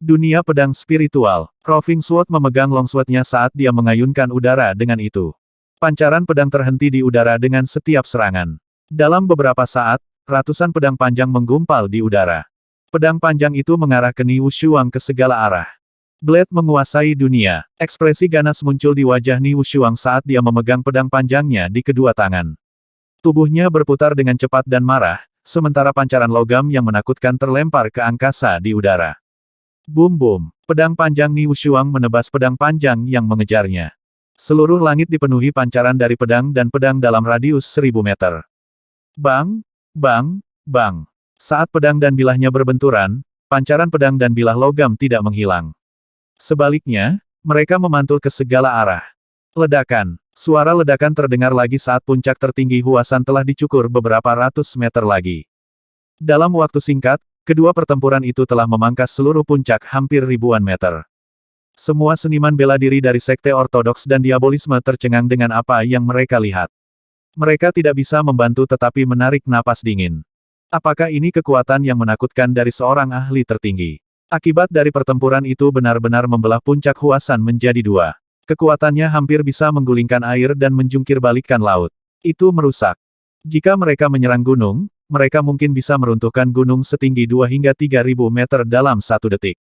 Dunia pedang spiritual. Roving Sword memegang longswordnya saat dia mengayunkan udara dengan itu. Pancaran pedang terhenti di udara dengan setiap serangan. Dalam beberapa saat, ratusan pedang panjang menggumpal di udara. Pedang panjang itu mengarah ke Ni Wushuang ke segala arah. Blade menguasai dunia. Ekspresi ganas muncul di wajah Ni Wushuang saat dia memegang pedang panjangnya di kedua tangan. Tubuhnya berputar dengan cepat dan marah, sementara pancaran logam yang menakutkan terlempar ke angkasa di udara. Boom-boom. Pedang panjang Ni Wushuang menebas pedang panjang yang mengejarnya. Seluruh langit dipenuhi pancaran dari pedang dan pedang dalam radius 1000 meter. Bang! Bang! Bang! Saat pedang dan bilahnya berbenturan, pancaran pedang dan bilah logam tidak menghilang. Sebaliknya, mereka memantul ke segala arah. Ledakan. Suara ledakan terdengar lagi saat puncak tertinggi Huasan telah dicukur beberapa ratus meter lagi. Dalam waktu singkat, kedua pertempuran itu telah memangkas seluruh puncak hampir ribuan meter. Semua seniman bela diri dari Sekte Ortodoks dan Diabolisme tercengang dengan apa yang mereka lihat. Mereka tidak bisa membantu tetapi menarik napas dingin. Apakah ini kekuatan yang menakutkan dari seorang ahli tertinggi? Akibat dari pertempuran itu benar-benar membelah puncak Huasan menjadi dua. Kekuatannya hampir bisa menggulingkan air dan menjungkir balikkan laut. Itu merusak. Jika mereka menyerang gunung, mereka mungkin bisa meruntuhkan gunung setinggi 2 hingga 3000 meter dalam 1 detik.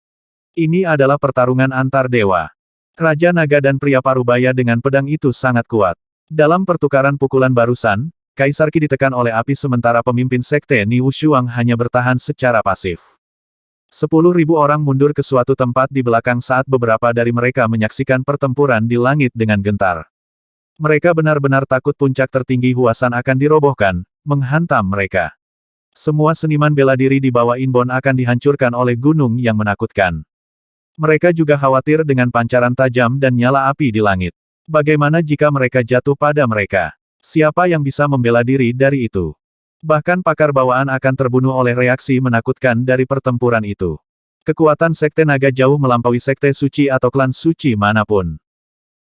Ini adalah pertarungan antar dewa. Raja Naga dan pria parubaya dengan pedang itu sangat kuat. Dalam pertukaran pukulan barusan, Kaisar Qi ditekan oleh api sementara pemimpin sekte Ni Wushuang hanya bertahan secara pasif. 10.000 orang mundur ke suatu tempat di belakang saat beberapa dari mereka menyaksikan pertempuran di langit dengan gentar. Mereka benar-benar takut puncak tertinggi Huasan akan dirobohkan, menghantam mereka. Semua seniman bela diri di bawah Inbon akan dihancurkan oleh gunung yang menakutkan. Mereka juga khawatir dengan pancaran tajam dan nyala api di langit. Bagaimana jika mereka jatuh pada mereka? Siapa yang bisa membela diri dari itu? Bahkan pakar bawaan akan terbunuh oleh reaksi menakutkan dari pertempuran itu. Kekuatan Sekte Naga jauh melampaui Sekte Suci atau klan suci manapun.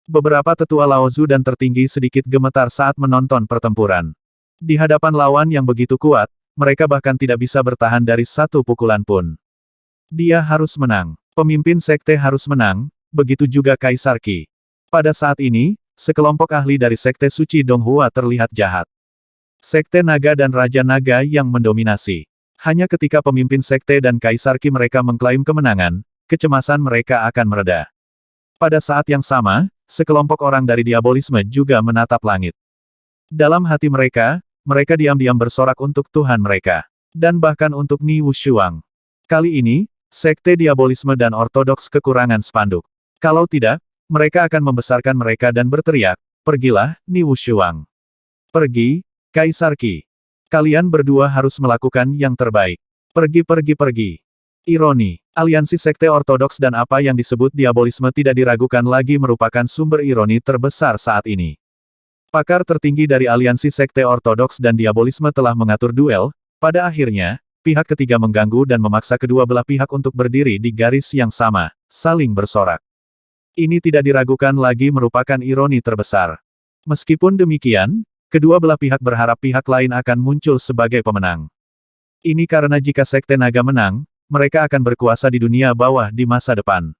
Beberapa tetua Laozu dan tertinggi sedikit gemetar saat menonton pertempuran. Di hadapan lawan yang begitu kuat, mereka bahkan tidak bisa bertahan dari satu pukulan pun. Dia harus menang. Pemimpin sekte harus menang, begitu juga Kaisar Qi. Pada saat ini, sekelompok ahli dari Sekte Suci Donghua terlihat jahat. Sekte Naga dan Raja Naga yang mendominasi. Hanya ketika pemimpin sekte dan Kaisar Qi mereka mengklaim kemenangan, kecemasan mereka akan mereda. Pada saat yang sama, sekelompok orang dari diabolisme juga menatap langit. Dalam hati mereka, mereka diam-diam bersorak untuk Tuhan mereka. Dan bahkan untuk Ni Wushuang. Kali ini, Sekte Diabolisme dan Ortodoks kekurangan spanduk. Kalau tidak, mereka akan membesarkan mereka dan berteriak, "Pergilah, Ni Wushuang. Pergi, Kaisar Qi. Kalian berdua harus melakukan yang terbaik. Pergi, pergi, pergi." Ironi, aliansi Sekte Ortodoks dan apa yang disebut diabolisme tidak diragukan lagi merupakan sumber ironi terbesar saat ini. Pakar tertinggi dari aliansi Sekte Ortodoks dan diabolisme telah mengatur duel, pada akhirnya, pihak ketiga mengganggu dan memaksa kedua belah pihak untuk berdiri di garis yang sama, saling bersorak. Ini tidak diragukan lagi merupakan ironi terbesar. Meskipun demikian, kedua belah pihak berharap pihak lain akan muncul sebagai pemenang. Ini karena jika Sekte Naga menang, mereka akan berkuasa di dunia bawah di masa depan.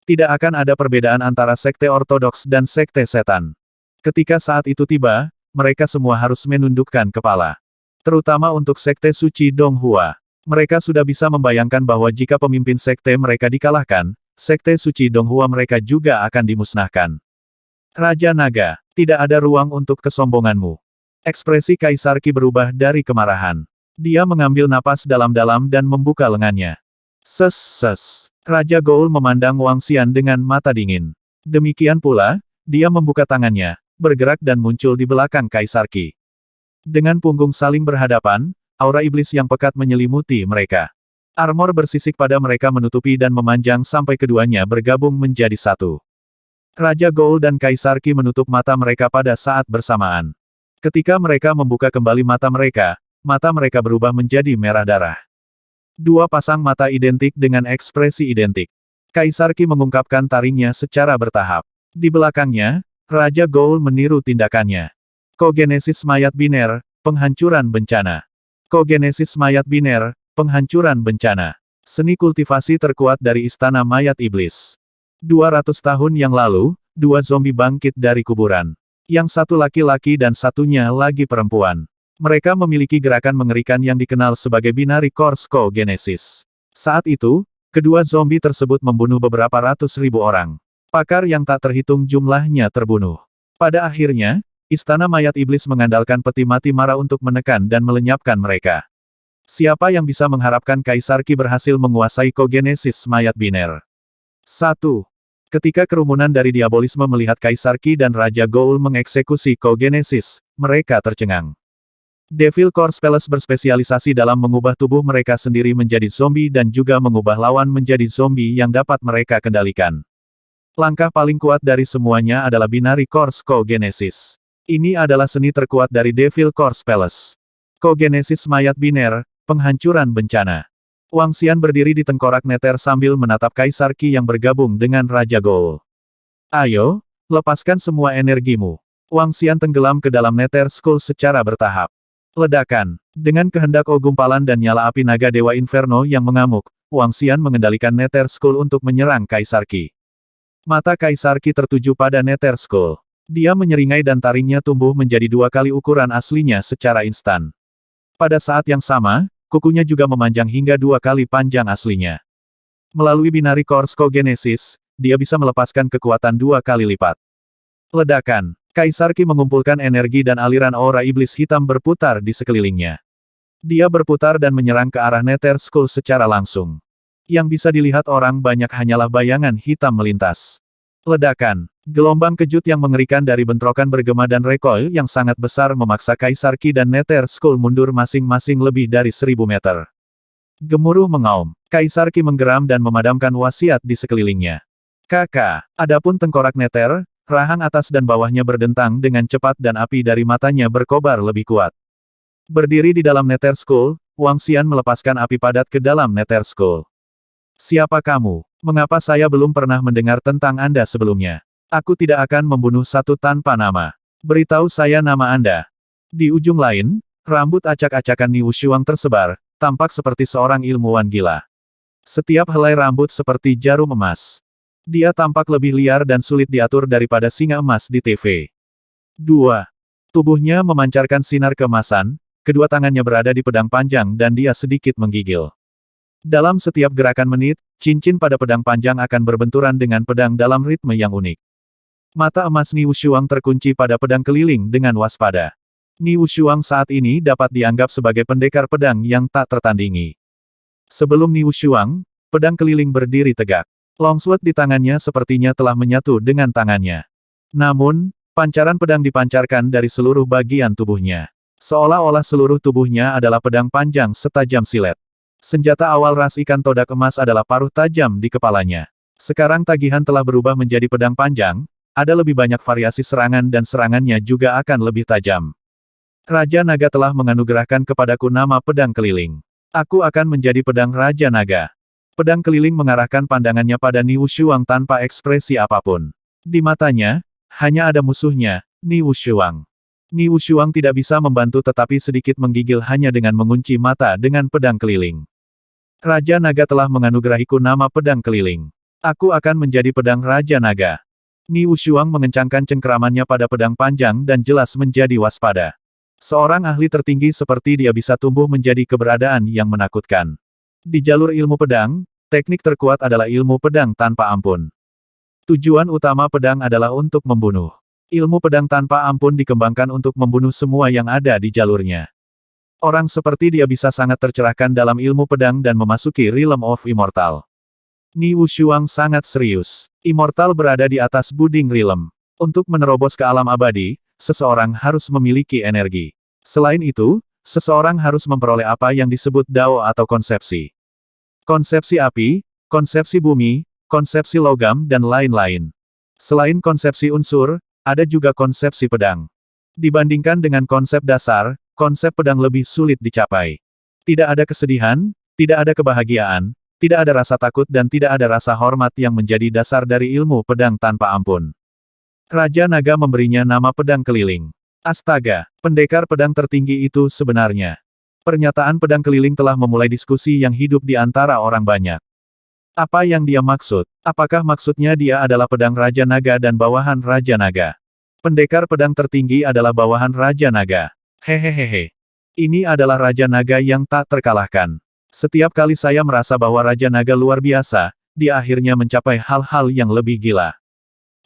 Tidak akan ada perbedaan antara Sekte Ortodoks dan Sekte Setan. Ketika saat itu tiba, mereka semua harus menundukkan kepala. Terutama untuk Sekte Suci Donghua. Mereka sudah bisa membayangkan bahwa jika pemimpin sekte mereka dikalahkan, Sekte Suci Donghua mereka juga akan dimusnahkan. Raja Naga, tidak ada ruang untuk kesombonganmu. Ekspresi Kaisar Qi berubah dari kemarahan. Dia mengambil napas dalam-dalam dan membuka lengannya. Ses. Raja Goul memandang Wang Xian dengan mata dingin. Demikian pula, dia membuka tangannya, bergerak dan muncul di belakang Kaisar Qi. Dengan punggung saling berhadapan, aura iblis yang pekat menyelimuti mereka. Armor bersisik pada mereka menutupi dan memanjang sampai keduanya bergabung menjadi satu. Raja Goul dan Kaisar Qi menutup mata mereka pada saat bersamaan. Ketika mereka membuka kembali mata mereka berubah menjadi merah darah. Dua pasang mata identik dengan ekspresi identik. Kaisar Qi mengungkapkan taringnya secara bertahap. Di belakangnya, Raja Goul meniru tindakannya. Kogenesis mayat biner, penghancuran bencana. Kogenesis mayat biner, penghancuran bencana. Seni kultivasi terkuat dari Istana Mayat Iblis. 200 tahun yang lalu, dua zombie bangkit dari kuburan. Yang satu laki-laki dan satunya lagi perempuan. Mereka memiliki gerakan mengerikan yang dikenal sebagai Binary Course Kogenesis. Saat itu, kedua zombie tersebut membunuh beberapa ratus ribu orang. Pakar yang tak terhitung jumlahnya terbunuh. Pada akhirnya, Istana Mayat Iblis mengandalkan peti mati mara untuk menekan dan melenyapkan mereka. Siapa yang bisa mengharapkan Kaisar Qi berhasil menguasai Kogenesis mayat biner? 1. Ketika kerumunan dari diabolisme melihat Kaisar Qi dan Raja Goul mengeksekusi Kogenesis, mereka tercengang. Devil Corpse Palace berspesialisasi dalam mengubah tubuh mereka sendiri menjadi zombie dan juga mengubah lawan menjadi zombie yang dapat mereka kendalikan. Langkah paling kuat dari semuanya adalah Binary Course Kogenesis. Ini adalah seni terkuat dari Devil Corpse Palace. Kogenesis mayat biner, penghancuran bencana. Wang Xian berdiri di tengkorak neter sambil menatap Kaisar Qi yang bergabung dengan Raja Goul. Ayo, lepaskan semua energimu. Wang Xian tenggelam ke dalam Nether Skull secara bertahap. Ledakan. Dengan kehendak gumpalan dan nyala api naga Dewa Inferno yang mengamuk, Wang Xian mengendalikan Nether Skull untuk menyerang Kaisar Qi. Mata Kaisar Qi tertuju pada Nether Skull. Dia menyeringai dan taringnya tumbuh menjadi 2 kali ukuran aslinya secara instan. Pada saat yang sama, kukunya juga memanjang hingga 2 kali panjang aslinya. Melalui Binary Course Kogenesis, dia bisa melepaskan kekuatan 2 kali lipat. Ledakan. Kaisar Qi mengumpulkan energi dan aliran aura iblis hitam berputar di sekelilingnya. Dia berputar dan menyerang ke arah Nether Skull secara langsung. Yang bisa dilihat orang banyak hanyalah bayangan hitam melintas. Ledakan. Gelombang kejut yang mengerikan dari bentrokan bergema dan recoil yang sangat besar memaksa Kaisar Qi dan Nether Skull mundur masing-masing lebih dari 1000 meter. Gemuruh mengaum. Kaisar Qi menggeram dan memadamkan wasiat di sekelilingnya. Kakak, adapun tengkorak Nether, rahang atas dan bawahnya berdentang dengan cepat dan api dari matanya berkobar lebih kuat. Berdiri di dalam Nether Skull, Wang Xian melepaskan api padat ke dalam Nether Skull. Siapa kamu? Mengapa saya belum pernah mendengar tentang Anda sebelumnya? Aku tidak akan membunuh satu tanpa nama. Beritahu saya nama Anda. Di ujung lain, rambut acak-acakan Ni Wushuang tersebar, tampak seperti seorang ilmuwan gila. Setiap helai rambut seperti jarum emas. Dia tampak lebih liar dan sulit diatur daripada singa emas di TV. 2. Tubuhnya memancarkan sinar keemasan, kedua tangannya berada di pedang panjang dan dia sedikit menggigil. Dalam setiap gerakan menit, cincin pada pedang panjang akan berbenturan dengan pedang dalam ritme yang unik. Mata emas Ni Wushuang terkunci pada pedang keliling dengan waspada. Ni Wushuang saat ini dapat dianggap sebagai pendekar pedang yang tak tertandingi. Sebelum Ni Wushuang, pedang keliling berdiri tegak. Longsword di tangannya sepertinya telah menyatu dengan tangannya. Namun, pancaran pedang dipancarkan dari seluruh bagian tubuhnya. Seolah-olah seluruh tubuhnya adalah pedang panjang setajam silet. Senjata awal ras ikan todak emas adalah paruh tajam di kepalanya. Sekarang tagihan telah berubah menjadi pedang panjang, ada lebih banyak variasi serangan dan serangannya juga akan lebih tajam. Raja Naga telah menganugerahkan kepadaku nama pedang keliling. Aku akan menjadi pedang Raja Naga. Pedang keliling mengarahkan pandangannya pada Ni Wushuang tanpa ekspresi apapun. Di matanya, hanya ada musuhnya, Ni Wushuang. Ni Wushuang tidak bisa membantu tetapi sedikit menggigil hanya dengan mengunci mata dengan pedang keliling. Raja Naga telah menganugerahiku nama pedang keliling. Aku akan menjadi pedang Raja Naga. Ni Wushuang mengencangkan cengkeramannya pada pedang panjang dan jelas menjadi waspada. Seorang ahli tertinggi seperti dia bisa tumbuh menjadi keberadaan yang menakutkan. Di jalur ilmu pedang, teknik terkuat adalah ilmu pedang tanpa ampun. Tujuan utama pedang adalah untuk membunuh. Ilmu pedang tanpa ampun dikembangkan untuk membunuh semua yang ada di jalurnya. Orang seperti dia bisa sangat tercerahkan dalam ilmu pedang dan memasuki Realm of Immortal. Ni Wushuang sangat serius. Immortal berada di atas Budding Realm. Untuk menerobos ke alam abadi, seseorang harus memiliki energi. Selain itu, seseorang harus memperoleh apa yang disebut Dao atau konsepsi. Konsepsi api, konsepsi bumi, konsepsi logam dan lain-lain. Selain konsepsi unsur, ada juga konsepsi pedang. Dibandingkan dengan konsep dasar, konsep pedang lebih sulit dicapai. Tidak ada kesedihan, tidak ada kebahagiaan, tidak ada rasa takut dan tidak ada rasa hormat yang menjadi dasar dari ilmu pedang tanpa ampun. Raja Naga memberinya nama pedang keliling. Astaga, pendekar pedang tertinggi itu sebenarnya. Pernyataan pedang keliling telah memulai diskusi yang hidup di antara orang banyak. Apa yang dia maksud? Apakah maksudnya dia adalah pedang Raja Naga dan bawahan Raja Naga? Pendekar pedang tertinggi adalah bawahan Raja Naga. Hehehehe. Ini adalah Raja Naga yang tak terkalahkan. Setiap kali saya merasa bahwa Raja Naga luar biasa, dia akhirnya mencapai hal-hal yang lebih gila.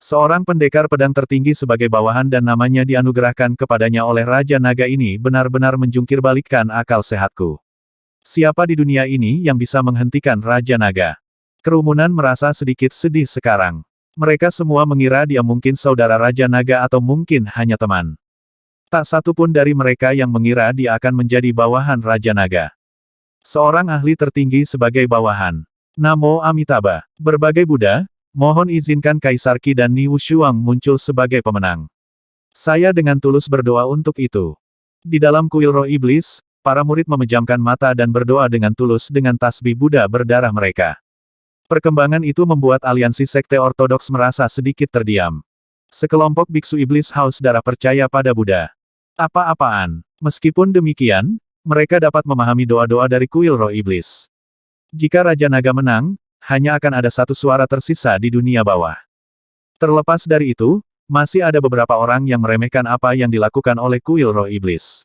Seorang pendekar pedang tertinggi sebagai bawahan dan namanya dianugerahkan kepadanya oleh Raja Naga ini benar-benar menjungkirbalikkan akal sehatku. Siapa di dunia ini yang bisa menghentikan Raja Naga? Kerumunan merasa sedikit sedih sekarang. Mereka semua mengira dia mungkin saudara Raja Naga atau mungkin hanya teman. Tak satu pun dari mereka yang mengira dia akan menjadi bawahan Raja Naga. Seorang ahli tertinggi sebagai bawahan. Namo Amitabha. Berbagai Buddha, mohon izinkan Kaisar Qi dan Ni Wushuang muncul sebagai pemenang. Saya dengan tulus berdoa untuk itu. Di dalam kuil roh iblis, para murid memejamkan mata dan berdoa dengan tulus dengan tasbih Buddha berdarah mereka. Perkembangan itu membuat aliansi sekte ortodoks merasa sedikit terdiam. Sekelompok biksu iblis haus darah percaya pada Buddha. Apa-apaan. Meskipun demikian, mereka dapat memahami doa-doa dari kuil roh iblis. Jika Raja Naga menang, hanya akan ada satu suara tersisa di dunia bawah. Terlepas dari itu, masih ada beberapa orang yang meremehkan apa yang dilakukan oleh kuil roh iblis.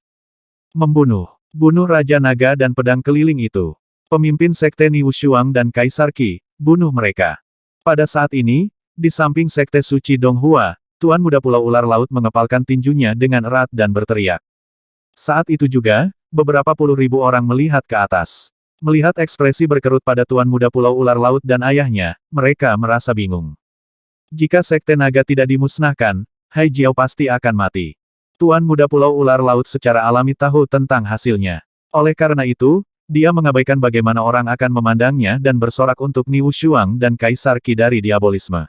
Membunuh. Bunuh Raja Naga dan pedang keliling itu. Pemimpin sekte Ni Wushuang dan Kaisar Qi, bunuh mereka. Pada saat ini, di samping sekte suci Donghua, Tuan Muda Pulau Ular Laut mengepalkan tinjunya dengan erat dan berteriak. Saat itu juga, beberapa puluh ribu orang melihat ke atas. Melihat ekspresi berkerut pada Tuan Muda Pulau Ular Laut dan ayahnya, mereka merasa bingung. Jika Sekte Naga tidak dimusnahkan, Hai Jiao pasti akan mati. Tuan Muda Pulau Ular Laut secara alami tahu tentang hasilnya. Oleh karena itu, dia mengabaikan bagaimana orang akan memandangnya dan bersorak untuk Niu Shuang dan Kaisar Qi dari diabolisme.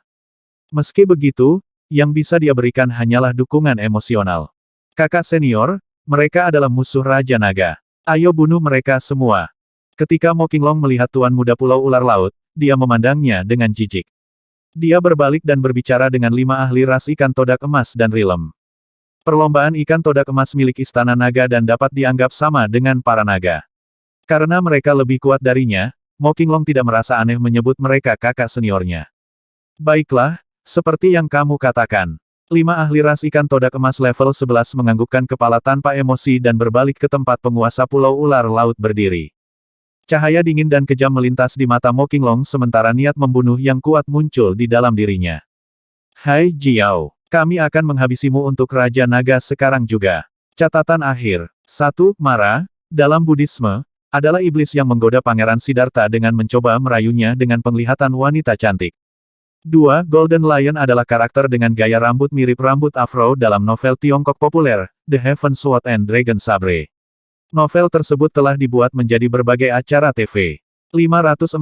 Meski begitu, yang bisa dia berikan hanyalah dukungan emosional. Kakak senior, mereka adalah musuh Raja Naga. Ayo bunuh mereka semua. Ketika Mo Qinglong melihat Tuan Muda Pulau Ular Laut, dia memandangnya dengan jijik. Dia berbalik dan berbicara dengan 5 ahli ras ikan todak emas dan rilem. Perlombaan ikan todak emas milik Istana Naga dan dapat dianggap sama dengan para naga. Karena mereka lebih kuat darinya, Mo Qinglong tidak merasa aneh menyebut mereka kakak seniornya. Baiklah, seperti yang kamu katakan. 5 ahli ras ikan todak emas level 11 menganggukkan kepala tanpa emosi dan berbalik ke tempat penguasa Pulau Ular Laut berdiri. Cahaya dingin dan kejam melintas di mata Mo Qinglong sementara niat membunuh yang kuat muncul di dalam dirinya. Hai Jiao, kami akan menghabisimu untuk Raja Naga sekarang juga. Catatan akhir. 1. Mara, dalam Buddhisme, adalah iblis yang menggoda Pangeran Siddhartha dengan mencoba merayunya dengan penglihatan wanita cantik. 2. Golden Lion adalah karakter dengan gaya rambut mirip rambut afro dalam novel Tiongkok populer, The Heaven Sword and Dragon Sabre. Novel tersebut telah dibuat menjadi berbagai acara TV. 540.